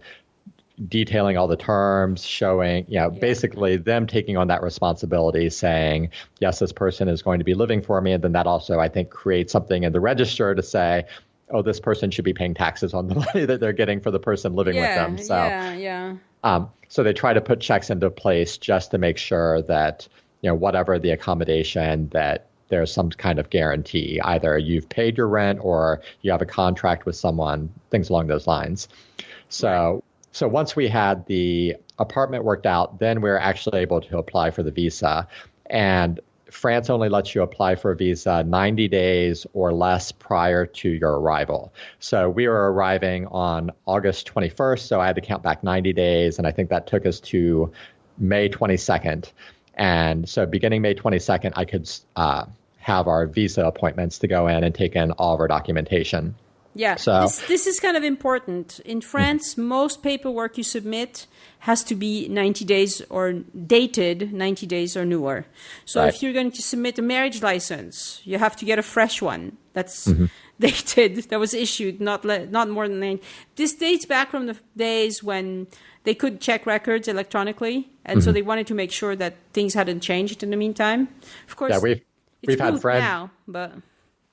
detailing all the terms, showing, basically them taking on that responsibility, saying, yes, this person is going to be living for me. And then that also, I think, creates something in the register to say, oh, this person should be paying taxes on the money that they're getting for the person living with them. So, so they try to put checks into place just to make sure that, whatever the accommodation, that there's some kind of guarantee. Either you've paid your rent or you have a contract with someone, things along those lines. So once we had the apartment worked out, then we were actually able to apply for the visa. And France only lets you apply for a visa 90 days or less prior to your arrival. So we were arriving on August 21st, so I had to count back 90 days, and I think that took us to May 22nd. And so beginning May 22nd, I could have our visa appointments to go in and take in all of our documentation. Yeah, So, this is kind of important. In France, most paperwork you submit has to be 90 days or dated 90 days or newer. So right. if you're going to submit a marriage license, you have to get a fresh one that's dated, that was issued not more than 90. This dates back from the days when they could check records electronically, and so they wanted to make sure that things hadn't changed in the meantime. Of course, Yeah, we've had moot friends. now, but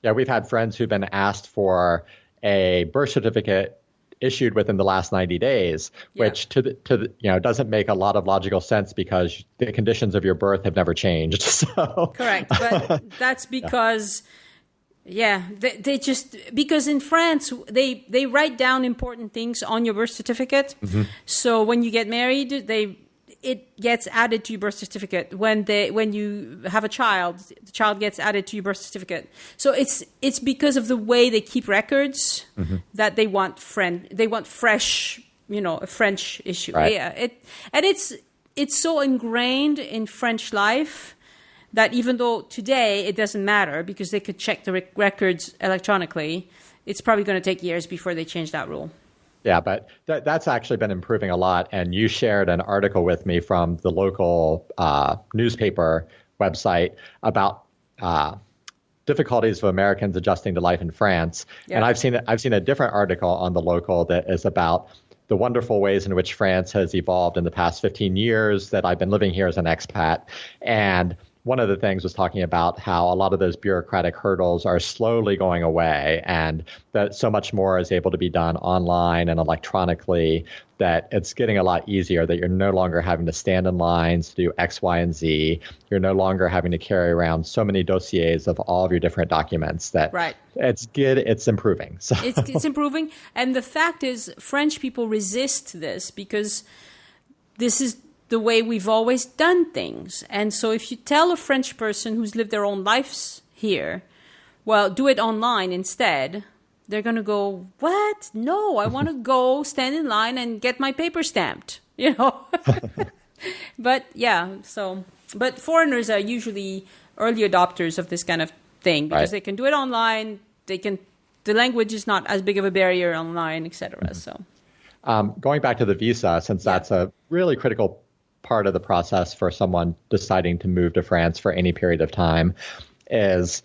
Yeah, we've had friends who've been asked for a birth certificate issued within the last 90 days, which doesn't make a lot of logical sense because the conditions of your birth have never changed. So correct. But that's because, they just, because in France, they write down important things on your birth certificate. So when you get married, it gets added to your birth certificate. When you have a child, the child gets added to your birth certificate. So it's because of the way they keep records that they want fresh, a French issue. Right. Yeah, it's so ingrained in French life that even though today it doesn't matter because they could check the records electronically, it's probably going to take years before they change that rule. Yeah, but that's actually been improving a lot. And you shared an article with me from the local newspaper website about difficulties of Americans adjusting to life in France. Yeah. And I've seen a different article on the local that is about the wonderful ways in which France has evolved in the past 15 years that I've been living here as an expat. And one of the things was talking about how a lot of those bureaucratic hurdles are slowly going away and that so much more is able to be done online and electronically, that it's getting a lot easier, that you're no longer having to stand in lines to do X, Y, and Z. You're no longer having to carry around so many dossiers of all of your different documents. That right. It's good. It's improving. So it's improving. And the fact is, French people resist this because this is the way we've always done things. And so if you tell a French person who's lived their own lives here, well, do it online instead, they're going to go, what? No, I want to go stand in line and get my paper stamped, But but foreigners are usually early adopters of this kind of thing because they can do it online. The language is not as big of a barrier online, etc. So going back to the visa, since that's a really critical part of the process for someone deciding to move to France for any period of time, is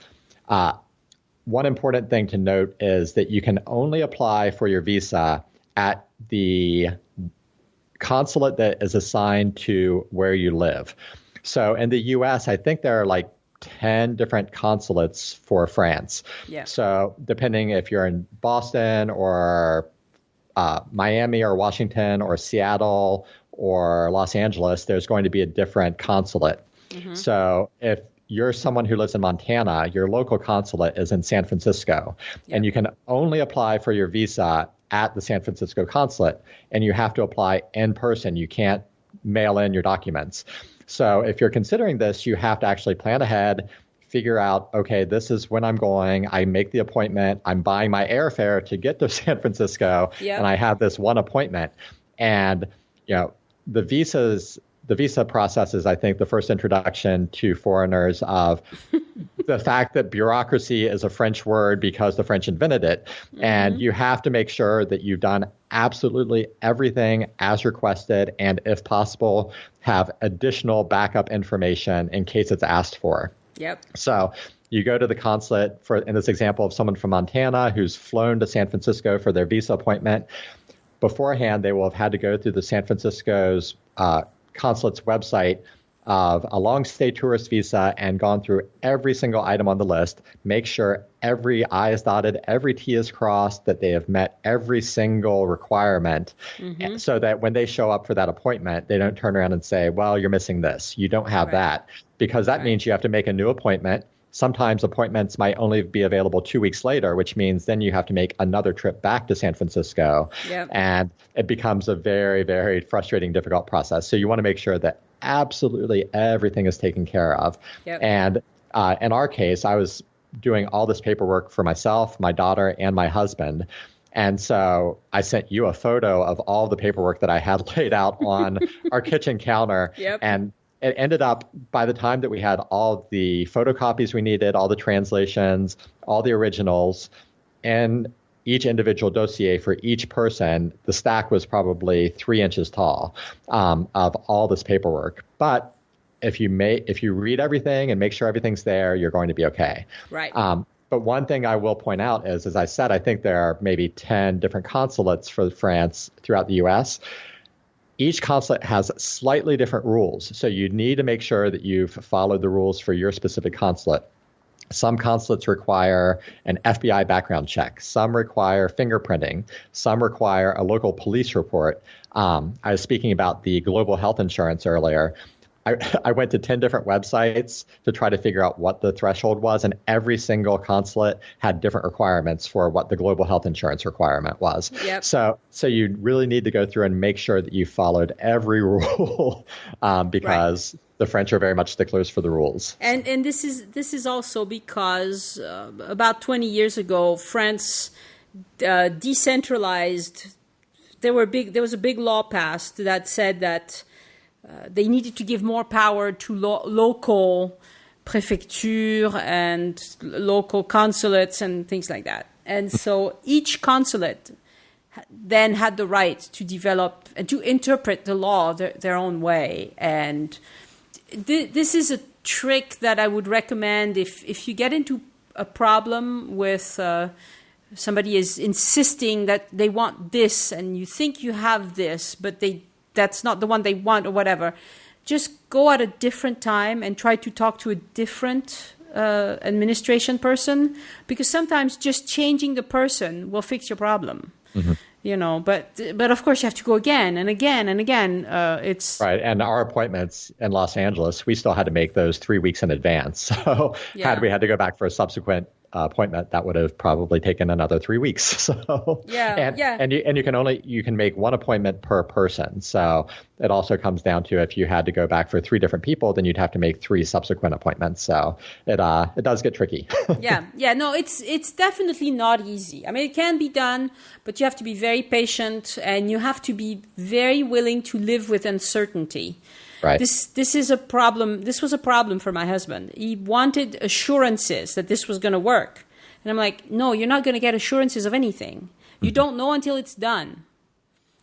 one important thing to note is that you can only apply for your visa at the consulate that is assigned to where you live. So in the U.S., I think there are like 10 different consulates for France. Yeah. So depending if you're in Boston or Miami or Washington or Seattle or Los Angeles, there's going to be a different consulate. Mm-hmm. So if you're someone who lives in Montana, your local consulate is in San Francisco, and you can only apply for your visa at the San Francisco consulate, and you have to apply in person. You can't mail in your documents. So if you're considering this, you have to actually plan ahead, figure out, okay, this is when I'm going. I make the appointment. I'm buying my airfare to get to San Francisco, and I have this one appointment. And the visa process is, I think, the first introduction to foreigners of the fact that bureaucracy is a French word because the French invented it. Mm-hmm. And you have to make sure that you've done absolutely everything as requested, and if possible, have additional backup information in case it's asked for. Yep. So you go to the consulate, in this example of someone from Montana who's flown to San Francisco for their visa appointment. Beforehand, they will have had to go through the San Francisco's consulate's website of a long stay tourist visa and gone through every single item on the list, make sure every I is dotted, every T is crossed, that they have met every single requirement, so that when they show up for that appointment, they don't turn around and say, well, you're missing this. You don't have that, because that means you have to make a new appointment. Sometimes appointments might only be available 2 weeks later, which means then you have to make another trip back to San Francisco. Yep. And it becomes a very, very frustrating, difficult process. So you want to make sure that absolutely everything is taken care of. Yep. And in our case, I was doing all this paperwork for myself, my daughter, and my husband. And so I sent you a photo of all the paperwork that I had laid out on our kitchen counter. Yep. And it ended up, by the time that we had all the photocopies we needed, all the translations, all the originals, in each individual dossier for each person, the stack was probably 3 inches tall of all this paperwork. But if you read everything and make sure everything's there, you're going to be okay. Right. But one thing I will point out is, as I said, I think there are maybe 10 different consulates for France throughout the U.S. Each consulate has slightly different rules. So you need to make sure that you've followed the rules for your specific consulate. Some consulates require an FBI background check. Some require fingerprinting. Some require a local police report. I was speaking about the global health insurance earlier. I went to 10 different websites to try to figure out what the threshold was, and every single consulate had different requirements for what the global health insurance requirement was. Yep. So you really need to go through and make sure that you followed every rule because the French are very much sticklers for the rules. And this is also because about 20 years ago, France decentralized. There was a big law passed that said that they needed to give more power to local prefecture and local consulates and things like that. And so each consulate then had the right to develop and to interpret the law their own way. And this is a trick that I would recommend if you get into a problem with somebody is insisting that they want this and you think you have this, but that's not the one they want or whatever. Just go at a different time and try to talk to a different administration person, because sometimes just changing the person will fix your problem. Mm-hmm. You know, but of course you have to go again and again and again. It's right. And our appointments in Los Angeles, we still had to make those 3 weeks in advance. So had we had to go back for a subsequent appointment, that would have probably taken another 3 weeks. So and you can make one appointment per person. So it also comes down to, if you had to go back for 3 different people, then you'd have to make 3 subsequent appointments. So it does get tricky. No, it's definitely not easy. I mean, it can be done, but you have to be very patient and you have to be very willing to live with uncertainty. Right. This is a problem. This was a problem for my husband. He wanted assurances that this was going to work. And I'm like, no, you're not going to get assurances of anything. You don't know until it's done.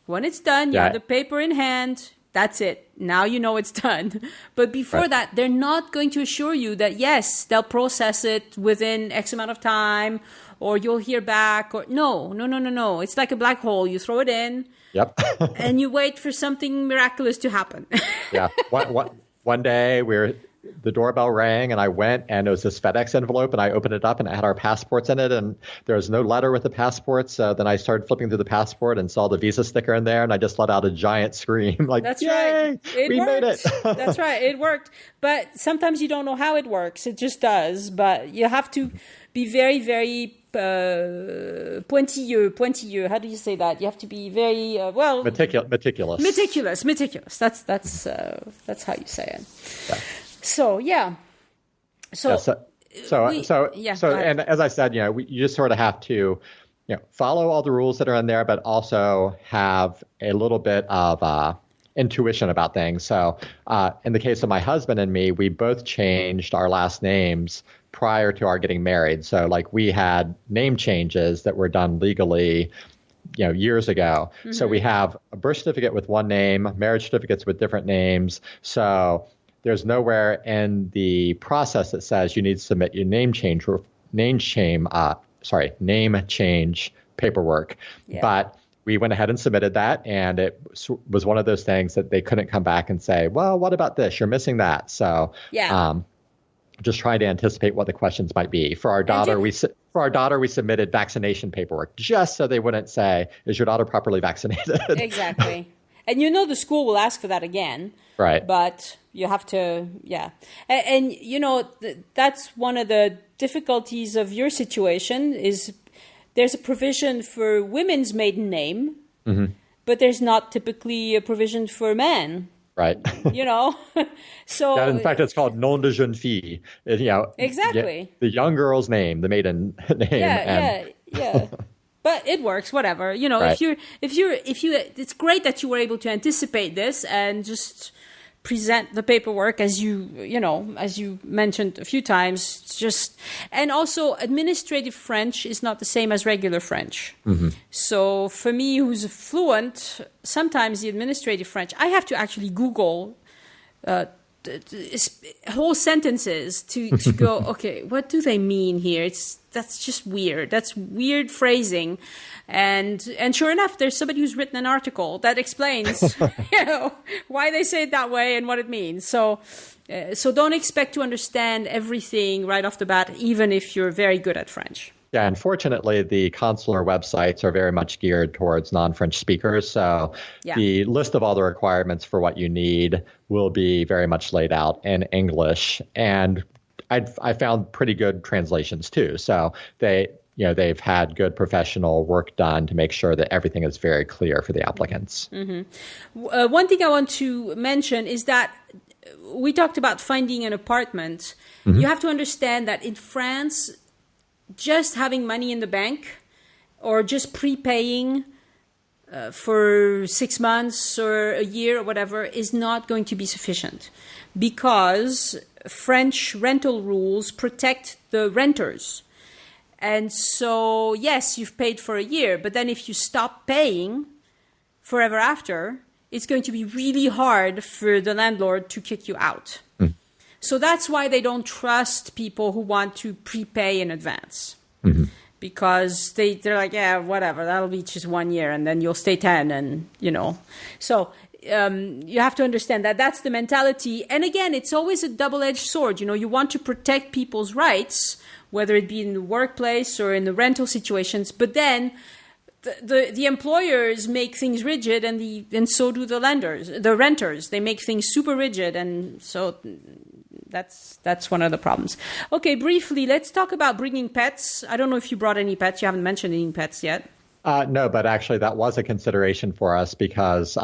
When it's done, you have the paper in hand. That's it. Now you know it's done. But before that, they're not going to assure you that, yes, they'll process it within X amount of time, or you'll hear back. Or no. It's like a black hole. You throw it in. Yep. And you wait for something miraculous to happen. Yeah. One day the doorbell rang and I went, and it was this FedEx envelope, and I opened it up and it had our passports in it, and there was no letter with the passports. Then I started flipping through the passport and saw the visa sticker in there, and I just let out a giant scream like, that's yay, right. We made it. That's right. It worked. But sometimes you don't know how it works. It just does. But you have to be very, very pointilleux. How do you say that? You have to be very meticulous. Meticulous. That's how you say it. Yeah. And as I said, you just sort of have to, follow all the rules that are in there, but also have a little bit of intuition about things. So in the case of my husband and me, we both changed our last names prior to our getting married. So like we had name changes that were done legally, years ago. Mm-hmm. So we have a birth certificate with one name, marriage certificates with different names. So there's nowhere in the process that says you need to submit your name change paperwork. Yeah. But we went ahead and submitted that, and it was one of those things that they couldn't come back and say, well, what about this? You're missing that. So just trying to anticipate what the questions might be. For our daughter, we submitted vaccination paperwork just so they wouldn't say, is your daughter properly vaccinated? Exactly. And the school will ask for that again. Right. But you have to, And that's one of the difficulties of your situation is there's a provision for women's maiden name, mm-hmm. but there's not typically a provision for men. Right. So in fact, it's called nom de jeune fille. Exactly. The young girl's name, the maiden name. Yeah. But it works, whatever. Right. If you, it's great that you were able to anticipate this and just present the paperwork as as you mentioned a few times. And also administrative French is not the same as regular French. So for me, who's fluent, sometimes the administrative French, I have to actually Google whole sentences to go, okay, what do they mean here? That's just weird. That's weird phrasing. And sure enough, there's somebody who's written an article that explains, why they say it that way and what it means. So don't expect to understand everything right off the bat, even if you're very good at French. Yeah, unfortunately, the consular websites are very much geared towards non-French speakers. So the list of all the requirements for what you need will be very much laid out in English. And I found pretty good translations too. So they've had good professional work done to make sure that everything is very clear for the applicants. One thing I want to mention is that we talked about finding an apartment. You have to understand that in France, just having money in the bank or just prepaying for 6 months or a year or whatever is not going to be sufficient, because French rental rules protect the renters. And so, yes, you've paid for a year, but then if you stop paying forever after, it's going to be really hard for the landlord to kick you out. So that's why they don't trust people who want to prepay in advance. Because they're like, yeah, whatever, that'll be just 1 year and then you'll stay 10 and, So you have to understand that that's the mentality. And again, it's always a double-edged sword. You want to protect people's rights, whether it be in the workplace or in the rental situations. But then the employers make things rigid, and so do the renters. They make things super rigid, and so that's one of the problems. Okay, briefly, let's talk about bringing pets. I don't know if you brought any pets. You haven't mentioned any pets yet. No, but actually that was a consideration for us, because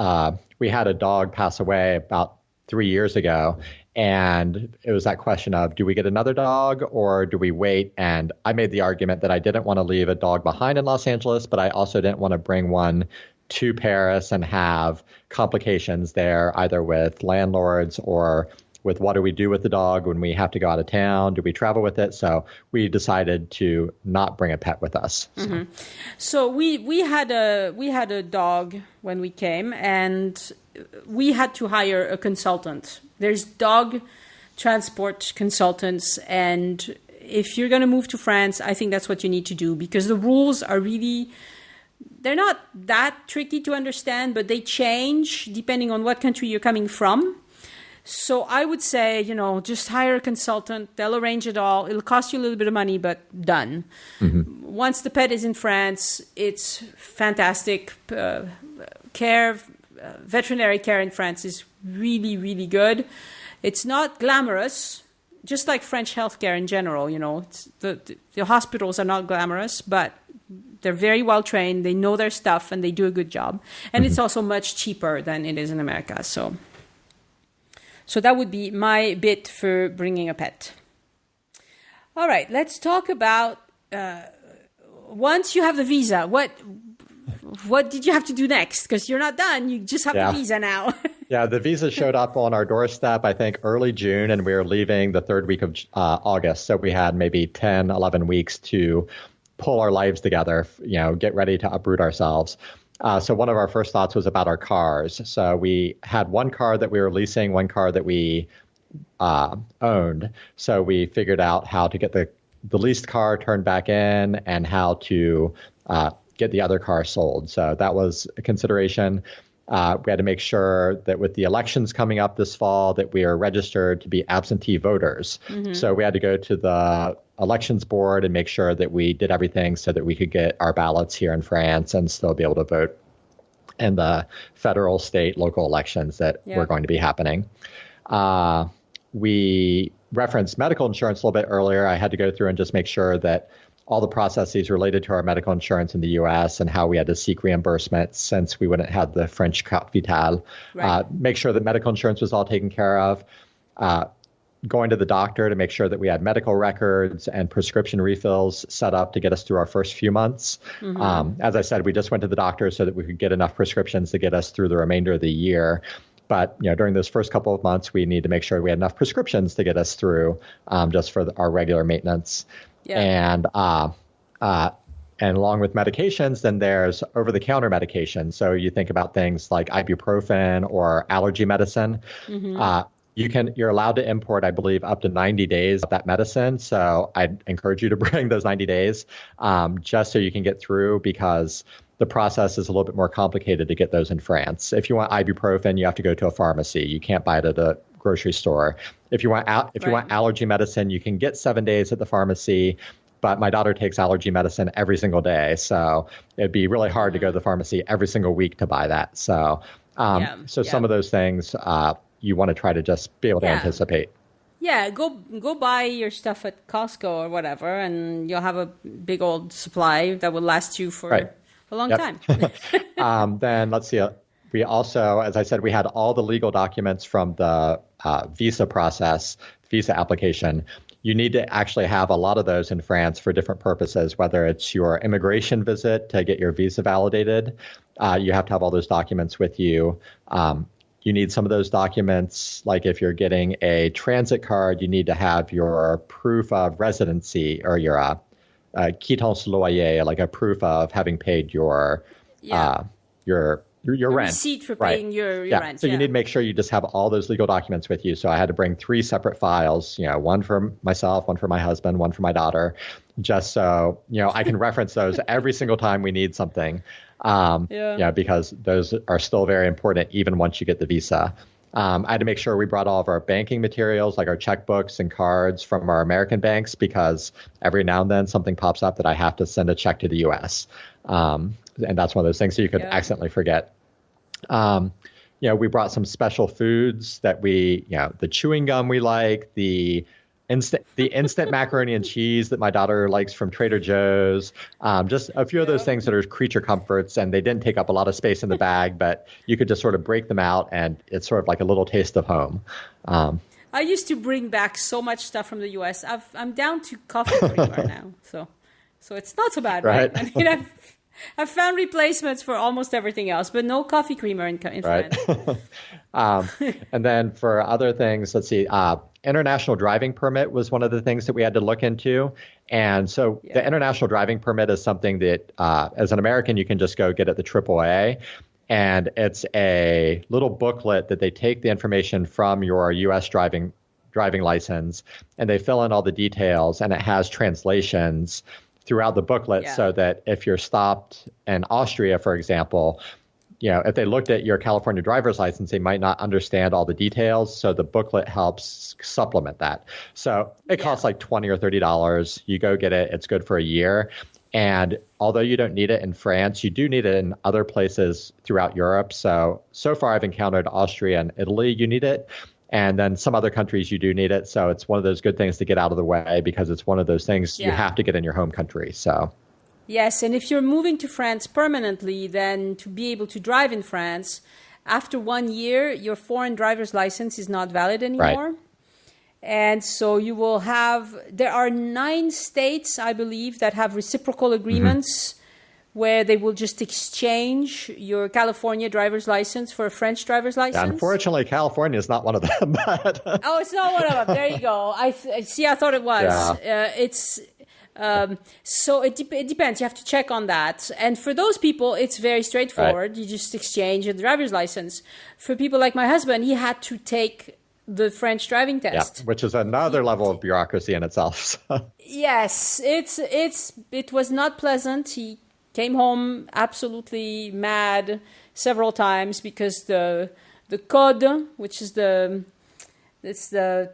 we had a dog pass away about 3 years ago. And it was that question of, do we get another dog or do we wait? And I made the argument that I didn't want to leave a dog behind in Los Angeles, but I also didn't want to bring one to Paris and have complications there, either with landlords or with what do we do with the dog when we have to go out of town? Do we travel with it? So we decided to not bring a pet with us. So we had a dog when we came, and we had to hire a consultant. There's dog transport consultants, and if you're going to move to France, I think that's what you need to do, because the rules are they're not that tricky to understand, but they change depending on what country you're coming from. So I would say, just hire a consultant. They'll arrange it all. It'll cost you a little bit of money, but done. Once the pet is in France, it's fantastic. Veterinary care in France is really, really good. It's not glamorous, just like French healthcare in general. The hospitals are not glamorous, but they're very well trained. They know their stuff and they do a good job. And it's also much cheaper than it is in America. So that would be my bit for bringing a pet. All right, let's talk about once you have the visa, what did you have to do next? Because you're not done. You just have the visa now. Yeah, the visa showed up on our doorstep, I think, early June, and we were leaving the third week of August. So we had maybe 10, 11 weeks to pull our lives together, get ready to uproot ourselves. So one of our first thoughts was about our cars. So we had one car that we were leasing, one car that we owned. So we figured out how to get the leased car turned back in and how to get the other car sold. So that was a consideration. We had to make sure that with the elections coming up this fall, that we are registered to be absentee voters. So we had to go to the elections board and make sure that we did everything so that we could get our ballots here in France and still be able to vote in the federal, state, local elections that were going to be happening. We referenced medical insurance a little bit earlier. I had to go through and just make sure that all the processes related to our medical. In the U.S. and how we had to seek reimbursement since we wouldn't have the French carte vitale. Make sure that medical insurance was all taken care of. Going to the doctor to make sure that we had medical records and prescription refills set up to get us through our first few months. As I said, we just went to the doctor so that we could get enough prescriptions to get us through the remainder of the year. But during those first couple of months, we need to make sure we had enough prescriptions to get us through just for our regular maintenance. Yeah. And along with medications, then there's over-the-counter medication. So you think about things like ibuprofen or allergy medicine. You're allowed to import, I believe, up to 90 days of that medicine. So I'd encourage you to bring those 90 days just so you can get through, because the process is a little bit more complicated to get those in France. If you want ibuprofen, you have to go to a pharmacy. You can't buy it at a grocery store. If you want allergy medicine, you can get 7 days at the pharmacy. But my daughter takes allergy medicine every single day, so it'd be really hard to go to the pharmacy every single week to buy that. So, some of those things you want to try to just be able to anticipate. Yeah, go buy your stuff at Costco or whatever, and you'll have a big old supply that will last you for a long time. Then let's see. We also, as I said, we had all the legal documents from the visa process, visa application. You need to actually have a lot of those in France for different purposes, whether it's your immigration visit to get your visa validated. You have to have all those documents with you. You need some of those documents, like if you're getting a transit card, you need to have your proof of residency or your quittance loyer, like a proof of having paid your rent. Receipt for paying your rent. So you need to make sure you just have all those legal documents with you. So I had to bring 3 separate files, one for myself, one for my husband, one for my daughter, just so, I can reference those every single time we need something. Because those are still very important even once you get the visa. I had to make sure we brought all of our banking materials, like our checkbooks and cards from our American banks, because every now and then something pops up that I have to send a check to the U.S. And that's one of those things that you could accidentally forget. We brought some special foods that the chewing gum we like, the instant macaroni and cheese that my daughter likes from Trader Joe's, just a few of those things that are creature comforts, and they didn't take up a lot of space in the bag, but you could just sort of break them out, and it's sort of like a little taste of home. I used to bring back so much stuff from the U.S. I'm down to coffee creamer now, so it's not so bad, right? I mean, I've found replacements for almost everything else, but no coffee creamer in France. And then for other things, let's see, international driving permit was one of the things that we had to look into. And so the international driving permit is something that, as an American, you can just go get at the AAA. And it's a little booklet that they take the information from your U.S. driving license, and they fill in all the details, and it has translations throughout the booklet, so that if you're stopped in Austria, for example, if they looked at your California driver's license, they might not understand all the details. So the booklet helps supplement that. So it costs like $20 or $30. You go get it. It's good for a year. And although you don't need it in France, you do need it in other places throughout Europe. So far I've encountered Austria and Italy, you need it. And then some other countries you do need it. So it's one of those good things to get out of the way, because it's one of those things you have to get in your home country. So yes, and if you're moving to France permanently, then to be able to drive in France, after 1 year, your foreign driver's license is not valid anymore. Right. And so you will there are 9 states, I believe, that have reciprocal agreements where they will just exchange your California driver's license for a French driver's license. Yeah, unfortunately, California is not one of them. But oh, it's not one of them. There you go. I thought it was. Yeah. So it depends. You have to check on that. And for those people, it's very straightforward. Right. You just exchange a driver's license. For people like my husband, he had to take the French driving test. Yeah, which is another level of bureaucracy in itself. Yes, it was not pleasant. He came home absolutely mad several times because the code, which is the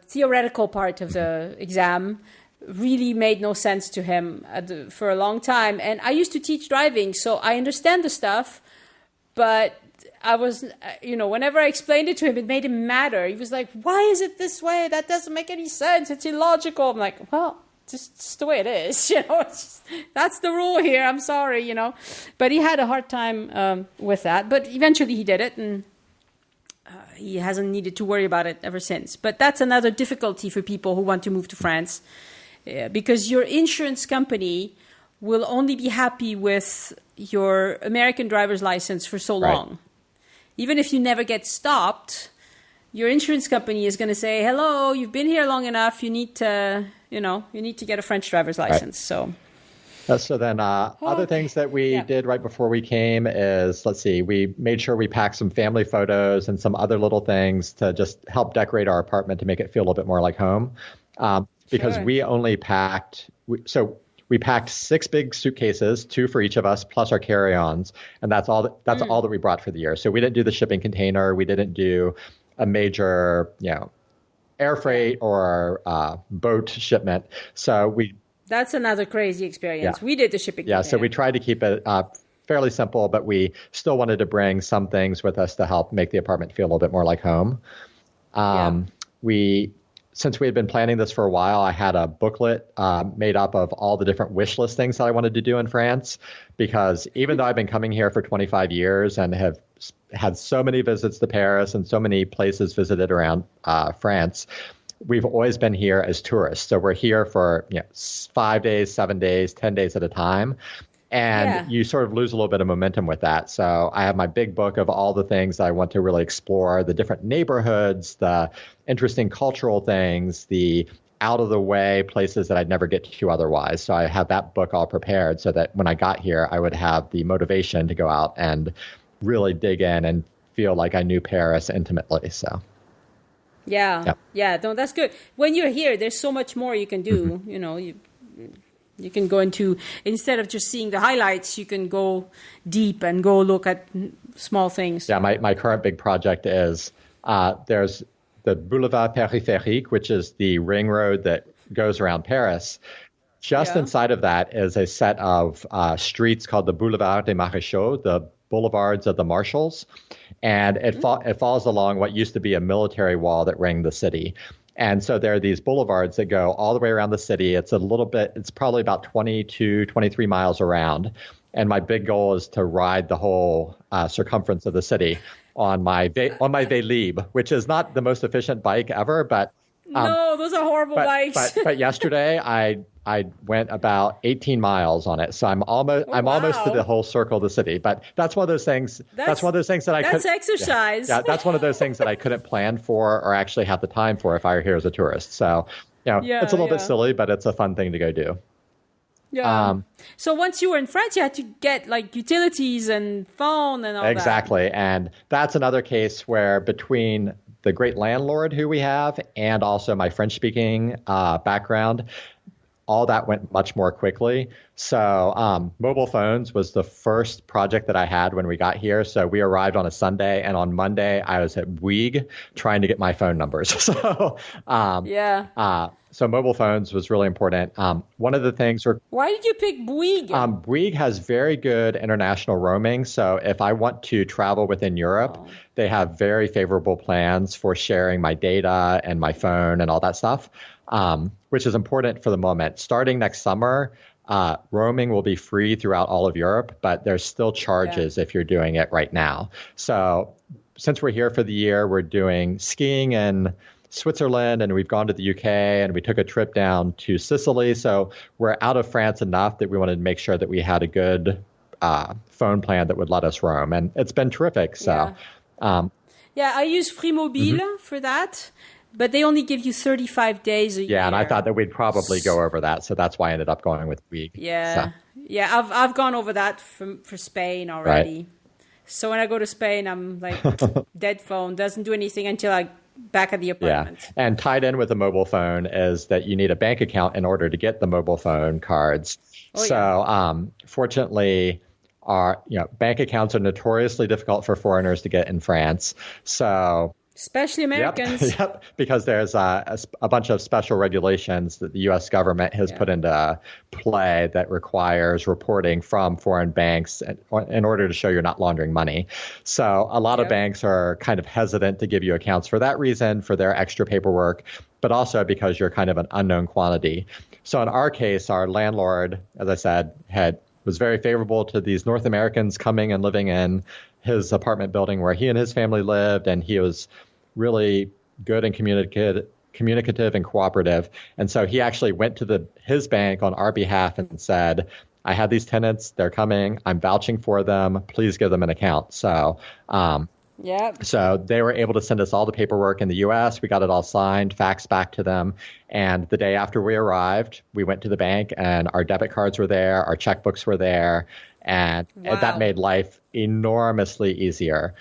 theoretical part of the exam, really made no sense to him for a long time. And I used to teach driving, so I understand the stuff, but I was, whenever I explained it to him, it made him madder. He was like, why is it this way? That doesn't make any sense. It's illogical. I'm like, well, just the way it is, that's the rule here. I'm sorry, But he had a hard time with that. But eventually he did it, and he hasn't needed to worry about it ever since. But that's another difficulty for people who want to move to France, because your insurance company will only be happy with your American driver's license for so long. even if you never get stopped, your insurance company is going to say, hello, you've been here long enough. You need to, get a French driver's license. Right. So then other things that we did right before we came is, let's see, we made sure we packed some family photos and some other little things to just help decorate our apartment to make it feel a little bit more like home. Because we only packed, we packed 6 big suitcases, 2 for each of us, plus our carry-ons. And that's all that we brought for the year. So we didn't do the shipping container. We didn't do a major, air freight or boat shipment. So that's another crazy experience. Yeah. We did the shipping container. So we tried to keep it fairly simple, but we still wanted to bring some things with us to help make the apartment feel a little bit more like home. Since we had been planning this for a while, I had a booklet made up of all the different wish list things that I wanted to do in France, because even though I've been coming here for 25 years and have had so many visits to Paris and so many places visited around France, we've always been here as tourists. So we're here for 5 days, 7 days, 10 days at a time. And you sort of lose a little bit of momentum with that. So I have my big book of all the things I want to really explore, the different neighborhoods, the interesting cultural things, the out of the way places that I'd never get to otherwise. So I have that book all prepared so that when I got here, I would have the motivation to go out and really dig in and feel like I knew Paris intimately. So. Yeah. No, that's good. When you're here, there's so much more you can do. You can go into, instead of just seeing the highlights, you can go deep and go look at small things. Yeah, my current big project is there's the Boulevard Périphérique, which is the ring road that goes around Paris. Just inside of that is a set of streets called the Boulevard des Maréchaux, the boulevards of the marshals. And it falls along what used to be a military wall that ringed the city. And so there are these boulevards that go all the way around the city. It's probably about 22, 23 miles around. And my big goal is to ride the whole circumference of the city on my Vélib, which is not the most efficient bike ever, but no, those are horrible bikes. But yesterday I went about 18 miles on it, so I'm almost to the whole circle of the city. But that's one of those things. That's one of those things that that's exercise. Yeah, that's one of those things that I couldn't plan for or actually have the time for if I were here as a tourist. So it's a little bit silly, but it's a fun thing to go do. Yeah. So once you were in France, you had to get like utilities and phone and all that. Exactly, and that's another case where between the great landlord who we have and also my French-speaking background, all that went much more quickly. So mobile phones was the first project that I had when we got here. So we arrived on a Sunday, and on Monday I was at Bouygues trying to get my phone numbers. So so mobile phones was really important. One of the things why did you pick Bouygues? Bouygues has very good international roaming. So if I want to travel within Europe, they have very favorable plans for sharing my data and my phone and all that stuff, which is important for the moment. Starting next summer, roaming will be free throughout all of Europe, but there's still charges if you're doing it right now. So since we're here for the year, we're doing skiing in Switzerland, and we've gone to the UK, and we took a trip down to Sicily. So we're out of France enough that we wanted to make sure that we had a good phone plan that would let us roam. And it's been terrific. So, I use Free Mobile for that. But they only give you 35 days a year. Yeah, and I thought that we'd probably go over that. So that's why I ended up going with Bouygues. Yeah. Yeah, I've gone over that for Spain already. Right. So when I go to Spain, I'm like, dead phone, doesn't do anything until I back at the apartment. Yeah, and tied in with a mobile phone is that you need a bank account in order to get the mobile phone cards. Fortunately, our bank accounts are notoriously difficult for foreigners to get in France. So especially Americans. Yep, because there's a bunch of special regulations that the U.S. government has put into play that requires reporting from foreign banks in order to show you're not laundering money. So a lot of banks are kind of hesitant to give you accounts for that reason, for their extra paperwork, but also because you're kind of an unknown quantity. So in our case, our landlord, as I said, was very favorable to these North Americans coming and living in his apartment building where he and his family lived, and he was really good and communicative and cooperative. And so he actually went to his bank on our behalf and said, I have these tenants, they're coming, I'm vouching for them, please give them an account. So Yeah. So they were able to send us all the paperwork in the US. We got it all signed, faxed back to them. And the day after we arrived, we went to the bank and our debit cards were there, our checkbooks were there, and that Wow. made life enormously easier.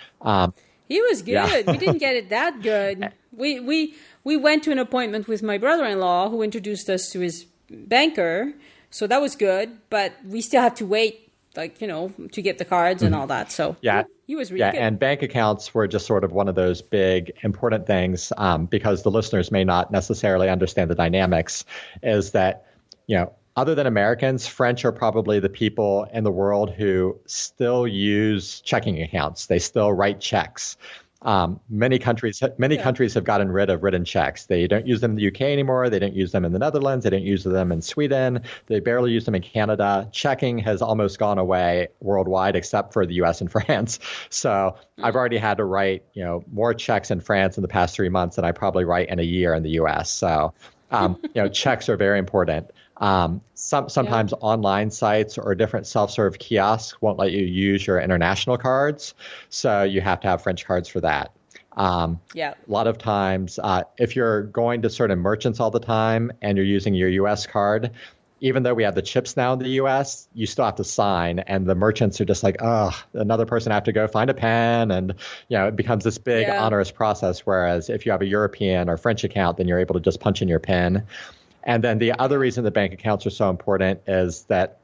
He was Yeah. good. We didn't get it that good. We went to an appointment with my brother-in-law who introduced us to his banker. So that was good, but we still had to wait, like, to get the cards and all that. So Yeah. he was really Yeah, good. and bank accounts were just sort of one of those big important things because the listeners may not necessarily understand the dynamics. Is that, other than Americans, French are probably the people in the world who still use checking accounts. They still write checks. Many countries have gotten rid of written checks. They don't use them in the UK anymore. They don't use them in the Netherlands. They don't use them in Sweden. They barely use them in Canada. Checking has almost gone away worldwide, except for the US and France. So I've already had to write, more checks in France in the past 3 months than I probably write in a year in the US. So, checks are very important. Sometimes online sites or different self-serve kiosks won't let you use your international cards, so you have to have French cards for that. A lot of times, if you're going to certain merchants all the time and you're using your U.S. card, even though we have the chips now in the U.S., you still have to sign, and the merchants are just like, oh, another person have to go find a pen, and it becomes this big onerous process. Whereas if you have a European or French account, then you're able to just punch in your PIN. And then the other reason the bank accounts are so important is that,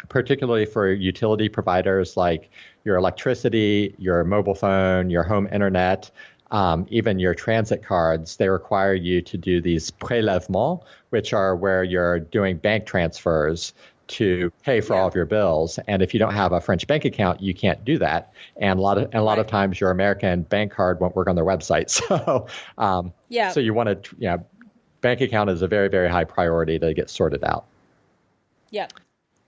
particularly for utility providers like your electricity, your mobile phone, your home internet, even your transit cards, they require you to do these prélèvements, which are where you're doing bank transfers to pay for all of your bills. And if you don't have a French bank account, you can't do that. And a lot of times your American bank card won't work on their website. So so you want to bank account is a very, very high priority to get sorted out. Yeah,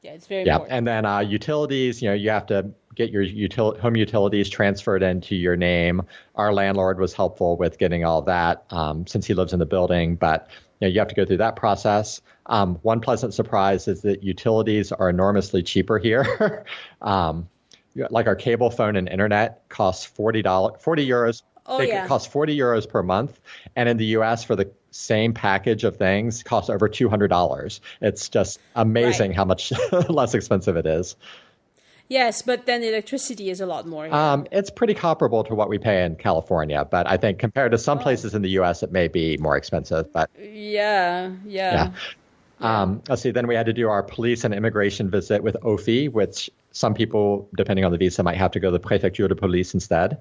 it's very important. And then utilities, you have to get your home utilities transferred into your name. Our landlord was helpful with getting all that since he lives in the building, but you have to go through that process. One pleasant surprise is that utilities are enormously cheaper here. Like our cable phone and internet costs $40, €40. Cost €40 per month. And in the US, for the same package of things, costs over $200. It's just amazing how much less expensive it is. Yes, but then electricity is a lot more. It's pretty comparable to what we pay in California, but I think compared to some places in the US, it may be more expensive. But let's see. Then we had to do our police and immigration visit with OFI, which some people, depending on the visa, might have to go to the Préfecture de Police instead.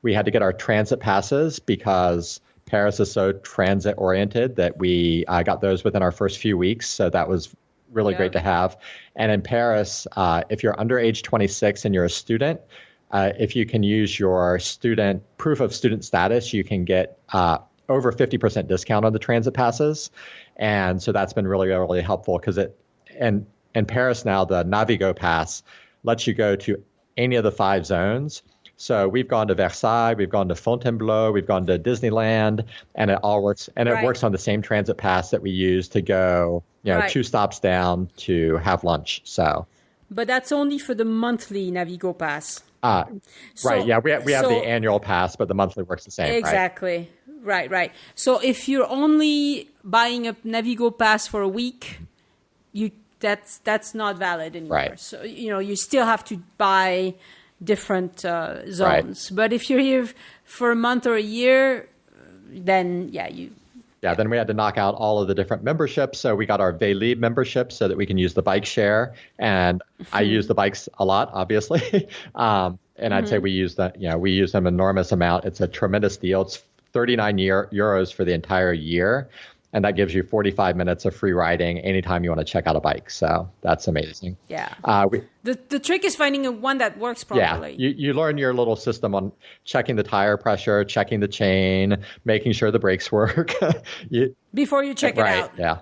We had to get our transit passes because Paris is so transit oriented that we got those within our first few weeks. So that was really great to have. And in Paris, if you're under age 26 and you're a student, if you can use your proof of student status, you can get over 50% discount on the transit passes. And so that's been really, really helpful because in Paris now, the Navigo pass lets you go to any of the 5 zones. So we've gone to Versailles, we've gone to Fontainebleau, we've gone to Disneyland, and it all works. And it works on the same transit pass that we use to go, 2 stops down to have lunch. So, but that's only for the monthly Navigo pass. Right. Yeah, we have the annual pass, but the monthly works the same. Exactly. Right. So if you're only buying a Navigo pass for a week, that's not valid anymore. Right. So you still have to buy different zones. Right. But if you're here for a month or a year, then then we had to knock out all of the different memberships. So we got our Vélib membership so that we can use the bike share. And I use the bikes a lot, obviously. And I'd say we use them an enormous amount. It's a tremendous deal. It's 39 euros for the entire year. And that gives you 45 minutes of free riding anytime you want to check out a bike. So that's amazing. Yeah. The trick is finding one that works properly. Yeah. You learn your little system on checking the tire pressure, checking the chain, making sure the brakes work. Before you check it out. Yeah.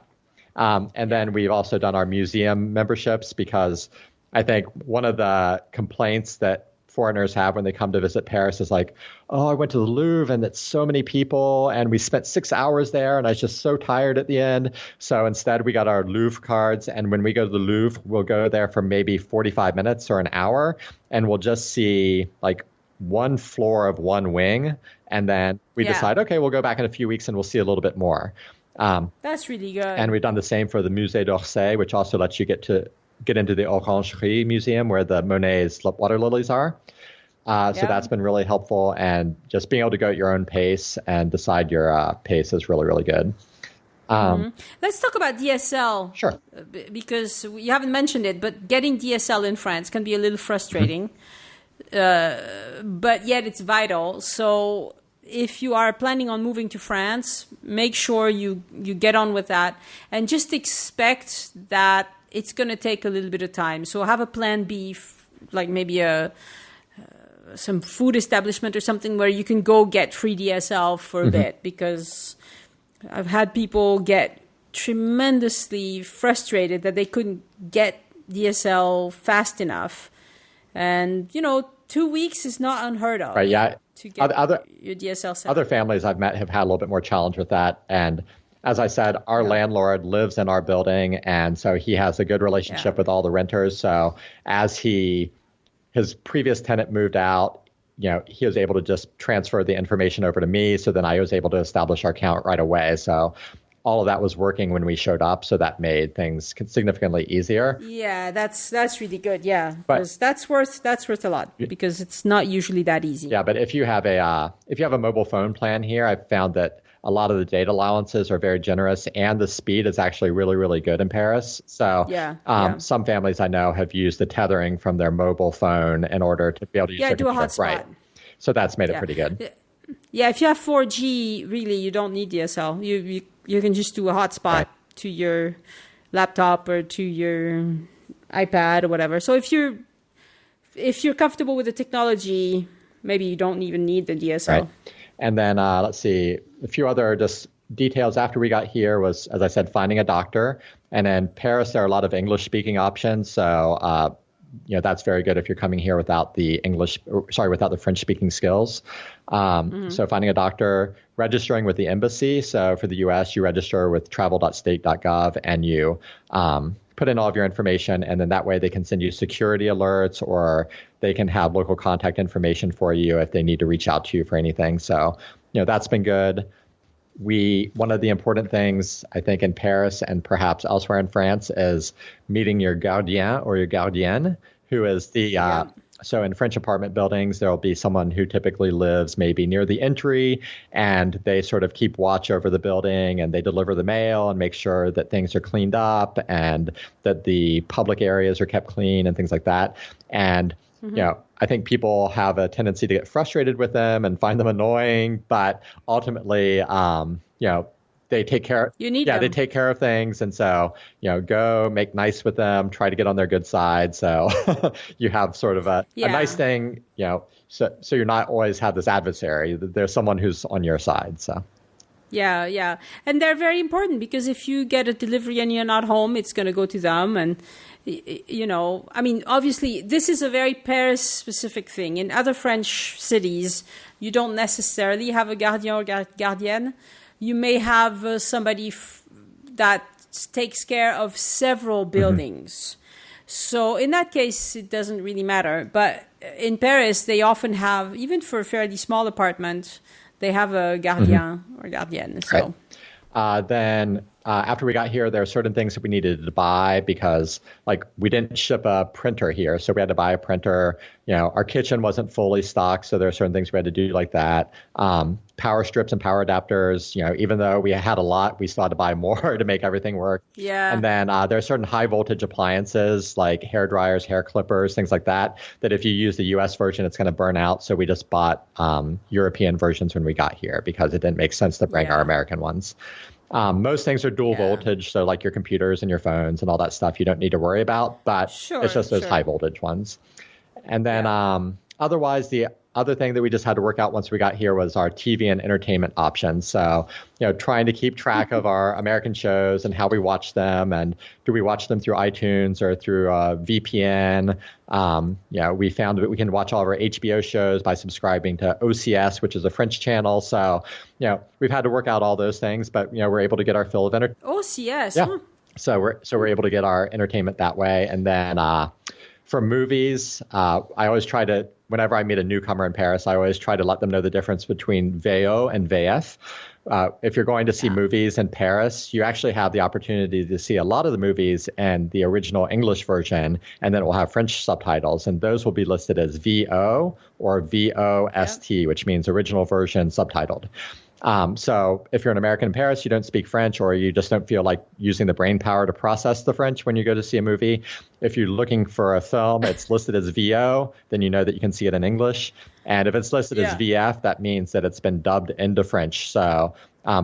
And then we've also done our museum memberships because I think one of the complaints that foreigners have when they come to visit Paris is like, oh, I went to the Louvre and it's so many people and we spent 6 hours there and I was just so tired at the end. So instead we got our Louvre cards, and when we go to the Louvre, we'll go there for maybe 45 minutes or an hour and we'll just see like one floor of one wing. And then we decide, okay, we'll go back in a few weeks and we'll see a little bit more. That's really good. And we've done the same for the Musée d'Orsay, which also lets you get into the Orangerie Museum where the Monet's water lilies are. So that's been really helpful. And just being able to go at your own pace and decide your pace is really, really good. Let's talk about DSL. Sure. Because you haven't mentioned it, but getting DSL in France can be a little frustrating. But yet it's vital. So if you are planning on moving to France, make sure you get on with that. And just expect that it's going to take a little bit of time. So have a plan B, like maybe some food establishment or something where you can go get free DSL for a bit, because I've had people get tremendously frustrated that they couldn't get DSL fast enough. And, 2 weeks is not unheard of. Right, yeah. To get your DSL set. Other families I've met have had a little bit more challenge with that. And as I said, our landlord lives in our building, and so he has a good relationship with all the renters. So as his previous tenant moved out, he was able to just transfer the information over to me. So then I was able to establish our account right away. So all of that was working when we showed up. So that made things significantly easier. Yeah, that's really good. Yeah, because that's worth a lot, because it's not usually that easy. Yeah, but if you have a mobile phone plan here, I've found that a lot of the data allowances are very generous, and the speed is actually really, really good in Paris. So some families I know have used the tethering from their mobile phone in order to be able to use their computer. Hotspot. Right. So that's made it pretty good. Yeah, if you have 4G, really, you don't need DSL. You can just do a hotspot to your laptop or to your iPad or whatever. So if you're comfortable with the technology, maybe you don't even need the DSL. Right. And then let's see, a few other just details after we got here was, as I said, finding a doctor. And in Paris, there are a lot of English-speaking options. So, that's very good if you're coming here without the French-speaking skills. So finding a doctor, registering with the embassy. So for the U.S., you register with travel.state.gov and you put in all of your information, and then that way they can send you security alerts, or they can have local contact information for you if they need to reach out to you for anything. So, that's been good. One of the important things, I think, in Paris and perhaps elsewhere in France is meeting your gardien or your gardienne, who is so in French apartment buildings, there will be someone who typically lives maybe near the entry, and they sort of keep watch over the building, and they deliver the mail and make sure that things are cleaned up and that the public areas are kept clean and things like that. And, I think people have a tendency to get frustrated with them and find them annoying, but ultimately, they take care. They take care of things, and so go make nice with them. Try to get on their good side, so you have sort of a nice thing. So you're not always have this adversary. There's someone who's on your side. So. Yeah, and they're very important, because if you get a delivery and you're not home, it's going to go to them. And obviously, this is a very Paris-specific thing. In other French cities, you don't necessarily have a gardien or gardienne. You may have somebody that takes care of several buildings. So in that case, it doesn't really matter. But in Paris, they often have, even for a fairly small apartment, they have a gardien or gardienne. So. Then after we got here, there are certain things that we needed to buy because, we didn't ship a printer here, so we had to buy a printer. Our kitchen wasn't fully stocked, so there are certain things we had to do like that. Power strips and power adapters. Even though we had a lot, we still had to buy more to make everything work. Yeah. And then there are certain high voltage appliances like hair dryers, hair clippers, things like that. That if you use the U.S. version, it's going to burn out. So we just bought European versions when we got here because it didn't make sense to bring our American ones. Most things are dual voltage, so like your computers and your phones and all that stuff you don't need to worry about, but it's just those high voltage ones. And then otherwise, the other thing that we just had to work out once we got here was our TV and entertainment options. So, trying to keep track of our American shows and how we watch them, and do we watch them through iTunes or through VPN? We found that we can watch all of our HBO shows by subscribing to OCS, which is a French channel. So, we've had to work out all those things, but we're able to get our fill of entertainment. OCS. Yeah. So we're able to get our entertainment that way, and then. For movies, I always try to, whenever I meet a newcomer in Paris, I always try to let them know the difference between VO and VF. If you're going to see movies in Paris, you actually have the opportunity to see a lot of the movies in the original English version, and then it will have French subtitles, and those will be listed as VO or VOST, which means original version subtitled. So if you're an American in Paris, you don't speak French, or you just don't feel like using the brain power to process the French when you go to see a movie. If you're looking for a film, it's listed as VO, then you know that you can see it in English. And if it's listed as VF, that means that it's been dubbed into French. So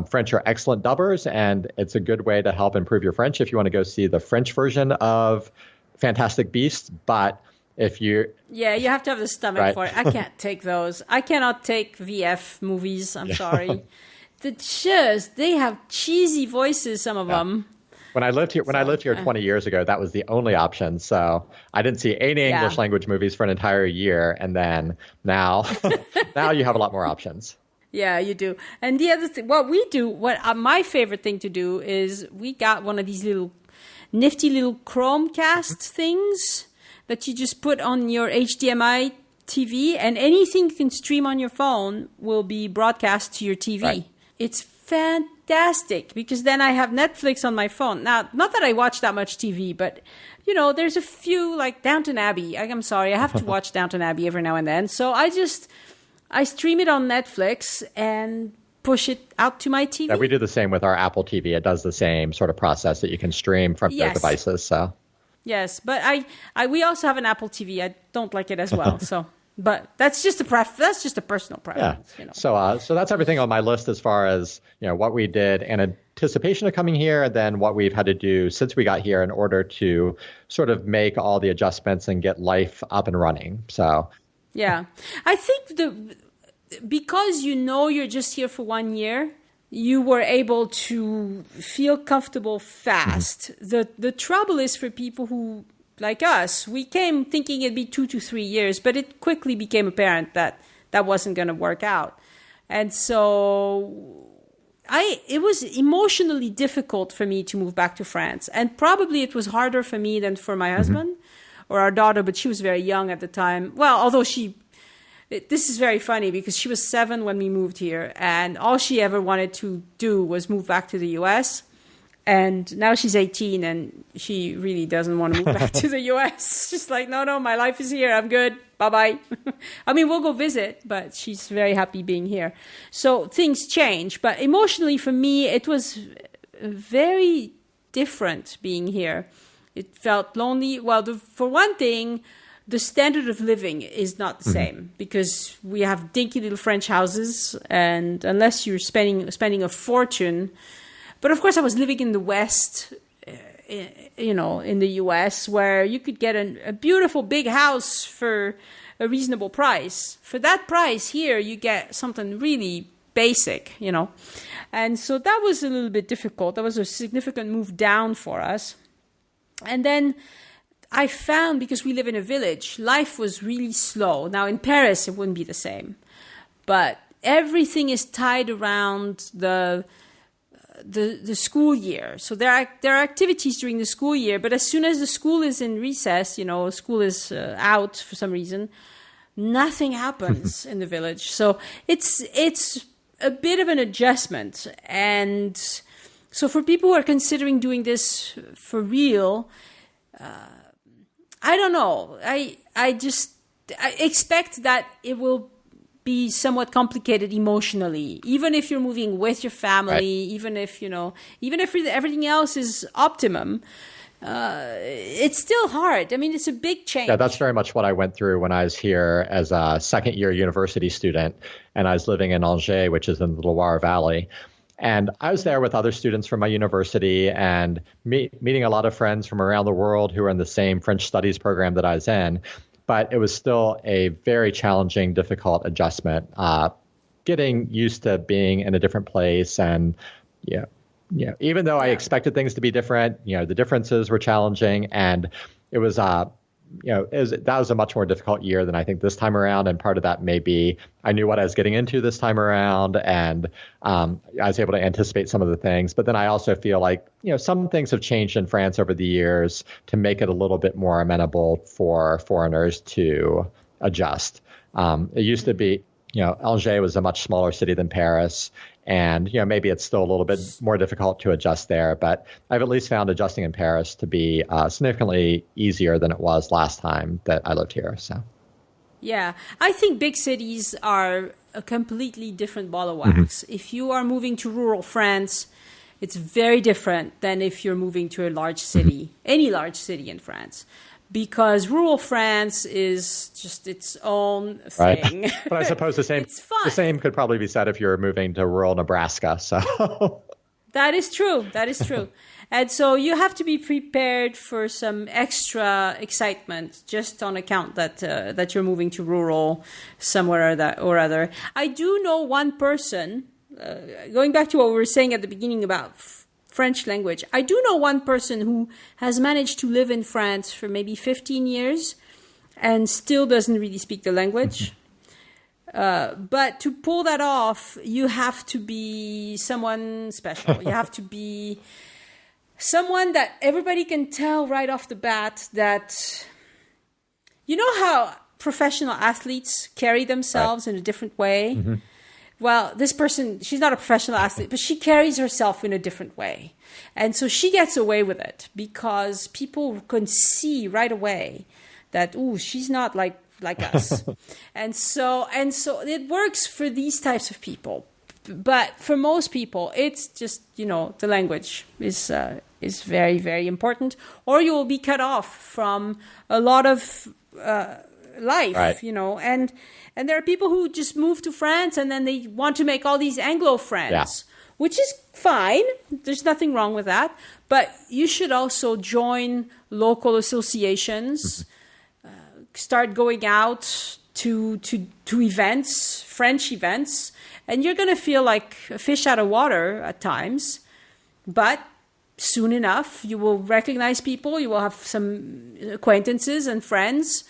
French are excellent dubbers, and it's a good way to help improve your French if you want to go see the French version of Fantastic Beasts. But if you you have to have the stomach for it. I can't take those. I cannot take VF movies. I'm sorry. They have cheesy voices, some of them. When I lived here 20 years ago, that was the only option. So I didn't see any English language movies for an entire year, and then now you have a lot more options. Yeah, you do. And the other thing, my favorite thing to do is we got one of these little nifty little Chromecast things that you just put on your HDMI TV, and anything you can stream on your phone will be broadcast to your TV. Right. It's fantastic, because then I have Netflix on my phone. Now, not that I watch that much TV, but, there's a few, like Downton Abbey. I'm sorry, I have to watch Downton Abbey every now and then. So I stream it on Netflix and push it out to my TV. Yeah, we do the same with our Apple TV. It does the same sort of process that you can stream from your devices. So. Yes, but we also have an Apple TV. I don't like it as well. So, but that's just a personal preference. Yeah. So that's everything on my list as far as what we did in anticipation of coming here, and then what we've had to do since we got here in order to sort of make all the adjustments and get life up and running. So. Yeah, I think because you're just here for 1 year, you were able to feel comfortable fast. Mm-hmm. The trouble is for people who, like us, we came thinking it'd be 2 to 3 years, but it quickly became apparent that wasn't going to work out. And so it was emotionally difficult for me to move back to France. And probably it was harder for me than for my husband or our daughter, but she was very young at the time. Well, although this is very funny because she was 7 when we moved here, and all she ever wanted to do was move back to the U.S. And now she's 18 and she really doesn't want to move back to the U.S. She's like, no, my life is here. I'm good. Bye-bye. I mean, we'll go visit, but she's very happy being here. So things change. But emotionally for me, it was very different being here. It felt lonely. Well, for one thing, the standard of living is not the same because we have dinky little French houses, and unless you're spending a fortune. But of course, I was living in the West, in the U.S., where you could get a beautiful big house for a reasonable price. For that price here, you get something really basic, And so that was a little bit difficult. That was a significant move down for us. And then I found, because we live in a village, life was really slow. Now, in Paris, it wouldn't be the same. But everything is tied around the school year. So there are activities during the school year, but as soon as the school is in recess, school is out for some reason, nothing happens in the village. So it's a bit of an adjustment. And so for people who are considering doing this for real, I don't know. I expect that it will be somewhat complicated emotionally, even if you're moving with your family, even if everything else is optimum, it's still hard. I mean, it's a big change. Yeah, that's very much what I went through when I was here as a second-year university student, and I was living in Angers, which is in the Loire Valley. And I was there with other students from my university and meeting a lot of friends from around the world who are in the same French studies program that I was in. But it was still a very challenging, difficult adjustment, getting used to being in a different place. And, even though I expected things to be different, the differences were challenging. And it was that was a much more difficult year than I think this time around. And part of that may be I knew what I was getting into this time around, and I was able to anticipate some of the things. But then I also feel like, some things have changed in France over the years to make it a little bit more amenable for foreigners to adjust. It used to be, Alger was a much smaller city than Paris. And, maybe it's still a little bit more difficult to adjust there, but I've at least found adjusting in Paris to be significantly easier than it was last time that I lived here. So, yeah, I think big cities are a completely different ball of wax. If you are moving to rural France, it's very different than if you're moving to a large city, any large city in France. Because rural France is just its own thing. Right. But I suppose the same could probably be said if you're moving to rural Nebraska. So that is true. And so you have to be prepared for some extra excitement just on account that you're moving to rural somewhere or other. I do know one person, going back to what we were saying at the beginning about French language. I do know one person who has managed to live in France for maybe 15 years and still doesn't really speak the language. But to pull that off, you have to be someone special. You have to be someone that everybody can tell right off the bat that, how professional athletes carry themselves in a different way? Well, this person, she's not a professional athlete, but she carries herself in a different way. And so she gets away with it because people can see right away that, she's not like us. and so it works for these types of people. But for most people, it's just, the language is very, very important, or you will be cut off from a lot of life, right. And there are people who just move to France and then they want to make all these Anglo friends, which is fine. There's nothing wrong with that. But you should also join local associations, start going out to events, French events, and you're going to feel like a fish out of water at times. But soon enough, you will recognize people, you will have some acquaintances and friends.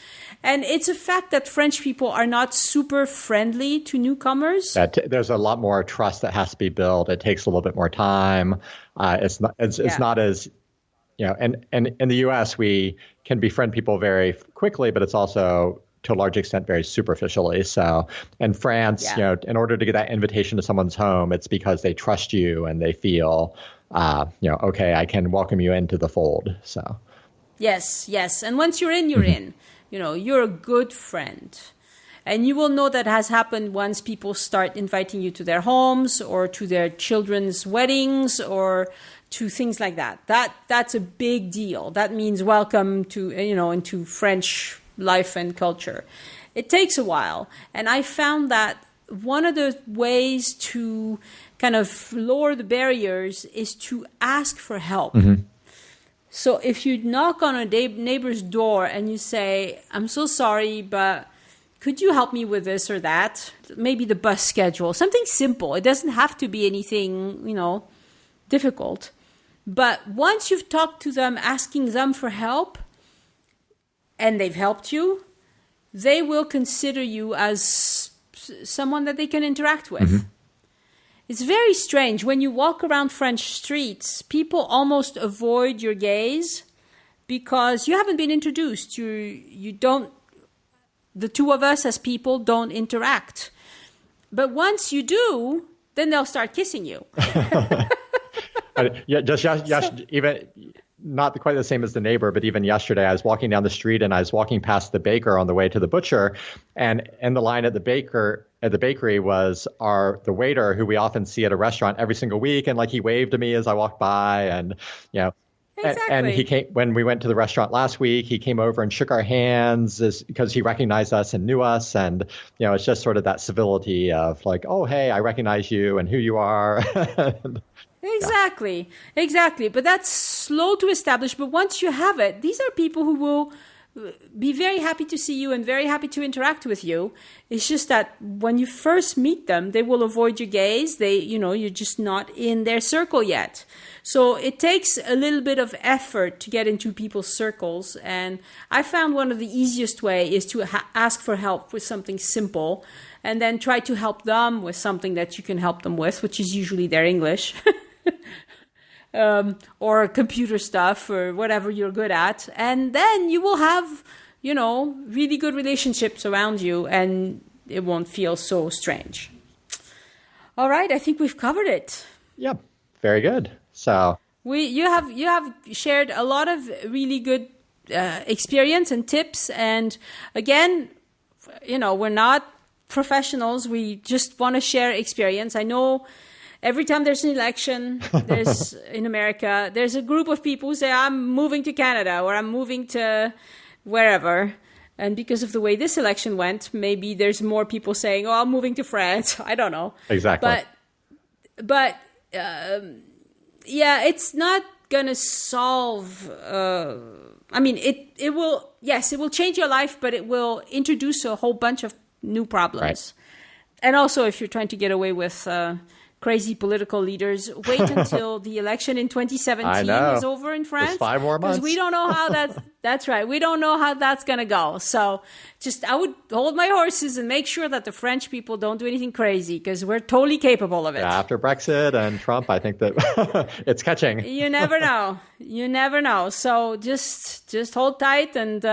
And it's a fact that French people are not super friendly to newcomers. There's a lot more trust that has to be built. It takes a little bit more time. It's not as, and in the U.S., we can befriend people very quickly, but it's also to a large extent very superficially. So in France, in order to get that invitation to someone's home, it's because they trust you and they feel, okay, I can welcome you into the fold. So yes. And once you're in, you're in. You're a good friend. And you will know that has happened once people start inviting you to their homes or to their children's weddings or to things like that. That's a big deal. That means welcome to, into French life and culture. It takes a while. And I found that one of the ways to kind of lower the barriers is to ask for help. So if you knock on a neighbor's door and you say, I'm so sorry, but could you help me with this or that? Maybe the bus schedule, something simple. It doesn't have to be anything, difficult. But once you've talked to them, asking them for help, and they've helped you, they will consider you as someone that they can interact with. It's very strange. When you walk around French streets, people almost avoid your gaze because you haven't been introduced. You don't, the two of us as people don't interact. But once you do, then they'll start kissing you. Even not quite the same as the neighbor, but even yesterday I was walking down the street and I was walking past the baker on the way to the butcher, and in the line at the bakery was the waiter who we often see at a restaurant every single week, and he waved to me as I walked by, and Exactly. And he came when we went to the restaurant last week. He came over and shook our hands because he recognized us and knew us, and it's just sort of that civility of oh hey, I recognize you and who you are. Exactly. But that's slow to establish. But once you have it, these are people who will be very happy to see you and very happy to interact with you. It's just that when you first meet them, they will avoid your gaze. You're just not in their circle yet. So it takes a little bit of effort to get into people's circles. And I found one of the easiest way is to ask for help with something simple and then try to help them with something that you can help them with, which is usually their English. Or computer stuff or whatever you're good at. And then you will have, really good relationships around you and it won't feel so strange. All right. I think we've covered it. Yep. Very good. So you have shared a lot of really good experience and tips. And again, we're not professionals. We just want to share experience. I know every time there's an election, in America, there's a group of people who say, I'm moving to Canada or I'm moving to wherever. And because of the way this election went, maybe there's more people saying, I'm moving to France. I don't know. Exactly. But it's not going to solve... it will change your life, but it will introduce a whole bunch of new problems. Right. And also, if you're trying to get away with... crazy political leaders, wait until the election in 2017 is over in France. Just 5 more months. Because we don't know how that's right. We don't know how that's going to go. So I would hold my horses and make sure that the French people don't do anything crazy because we're totally capable of it. Yeah, after Brexit and Trump, I think that it's catching. You never know. You never know. So just hold tight and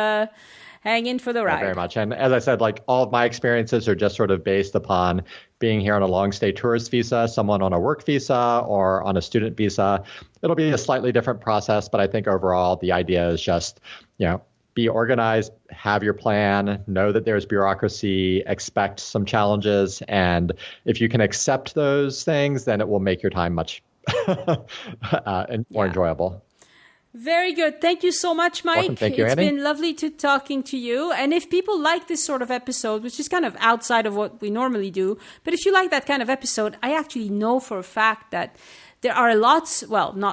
hang in for the ride. Very much. And as I said, all of my experiences are just sort of based upon being here on a long stay tourist visa, someone on a work visa or on a student visa. It'll be a slightly different process, but I think overall the idea is just, be organized, have your plan, know that there's bureaucracy, expect some challenges. And if you can accept those things, then it will make your time much more enjoyable. Very good. Thank you so much, Mike. Welcome. Thank you, It's Annie. been lovely talking to you. And if people like this sort of episode, which is kind of outside of what we normally do, but if you like that kind of episode, I actually know for a fact that there are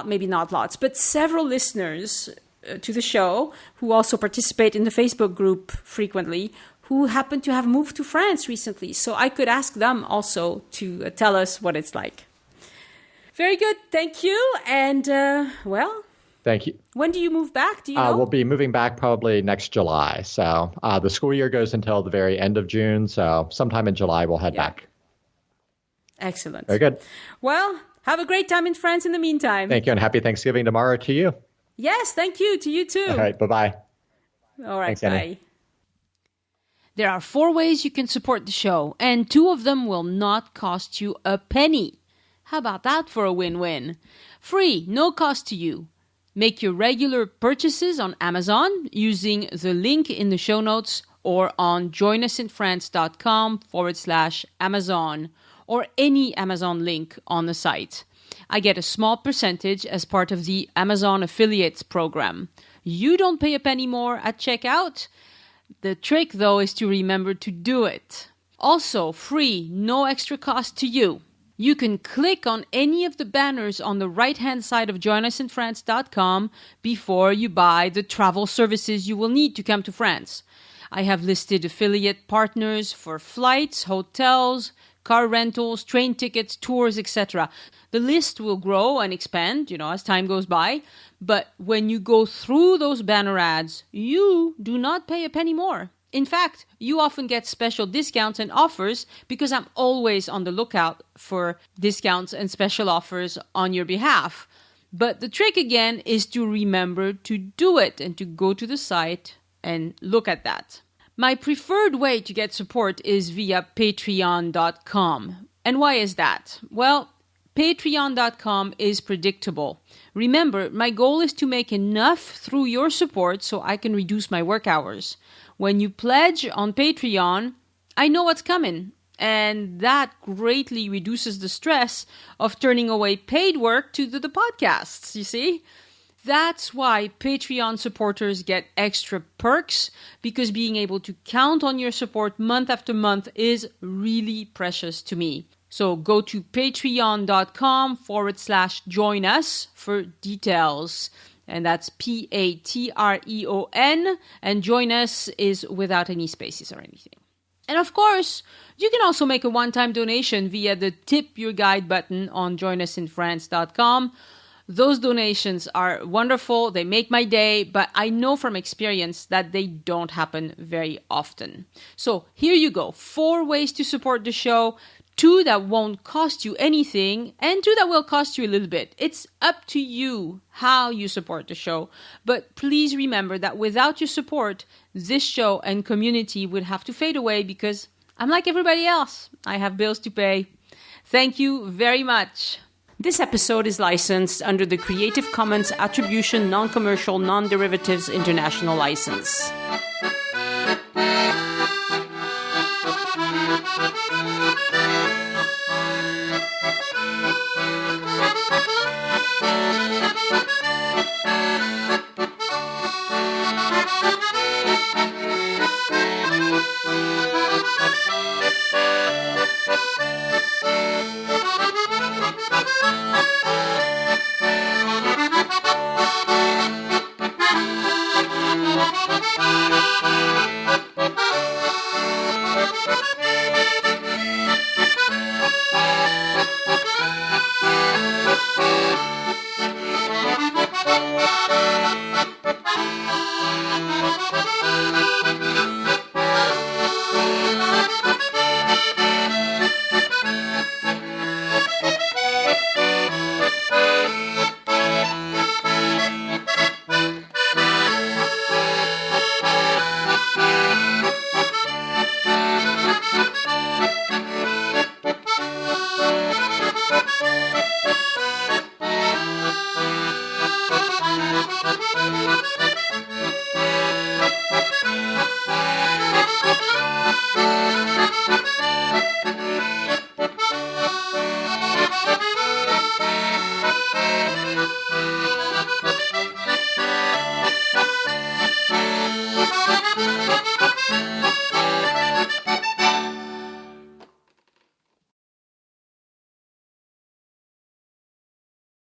maybe not lots, but several listeners to the show who also participate in the Facebook group frequently who happen to have moved to France recently. So I could ask them also to tell us what it's like. Very good. Thank you. And, Thank you. when do you move back? Do you know? We'll be moving back probably next July. So the school year goes until the very end of June. So sometime in July, we'll head back. Excellent. Very good. Well, have a great time in France in the meantime. Thank you. And happy Thanksgiving tomorrow to you. Yes, thank you. To you too. All right. Bye-bye. All right. Thanks, Annie. Bye. There are 4 ways you can support the show, and 2 of them will not cost you a penny. How about that for a win-win? Free, no cost to you. Make your regular purchases on Amazon using the link in the show notes or on joinusinfrance.com/Amazon or any Amazon link on the site. I get a small percentage as part of the Amazon Affiliates program. You don't pay a penny more at checkout. The trick, though, is to remember to do it. Also, free, no extra cost to you. You can click on any of the banners on the right-hand side of joinusinfrance.com before you buy the travel services you will need to come to France. I have listed affiliate partners for flights, hotels, car rentals, train tickets, tours, etc. The list will grow and expand, as time goes by. But when you go through those banner ads, you do not pay a penny more. In fact, you often get special discounts and offers because I'm always on the lookout for discounts and special offers on your behalf. But the trick again is to remember to do it and to go to the site and look at that. My preferred way to get support is via patreon.com. And why is that? Well, patreon.com is predictable. Remember, my goal is to make enough through your support so I can reduce my work hours. When you pledge on Patreon, I know what's coming, and that greatly reduces the stress of turning away paid work to the podcasts, you see? That's why Patreon supporters get extra perks, because being able to count on your support month after month is really precious to me. So go to patreon.com/join us for details. And that's Patreon. And join us is without any spaces or anything. And of course, you can also make a one-time donation via the Tip Your Guide button on joinusinfrance.com. Those donations are wonderful. They make my day, but I know from experience that they don't happen very often. So here you go. 4 ways to support the show. 2 that won't cost you anything, and 2 that will cost you a little bit. It's up to you how you support the show. But please remember that without your support, this show and community would have to fade away because I'm like everybody else. I have bills to pay. Thank you very much. This episode is licensed under the Creative Commons Attribution Non-Commercial Non-Derivatives International License.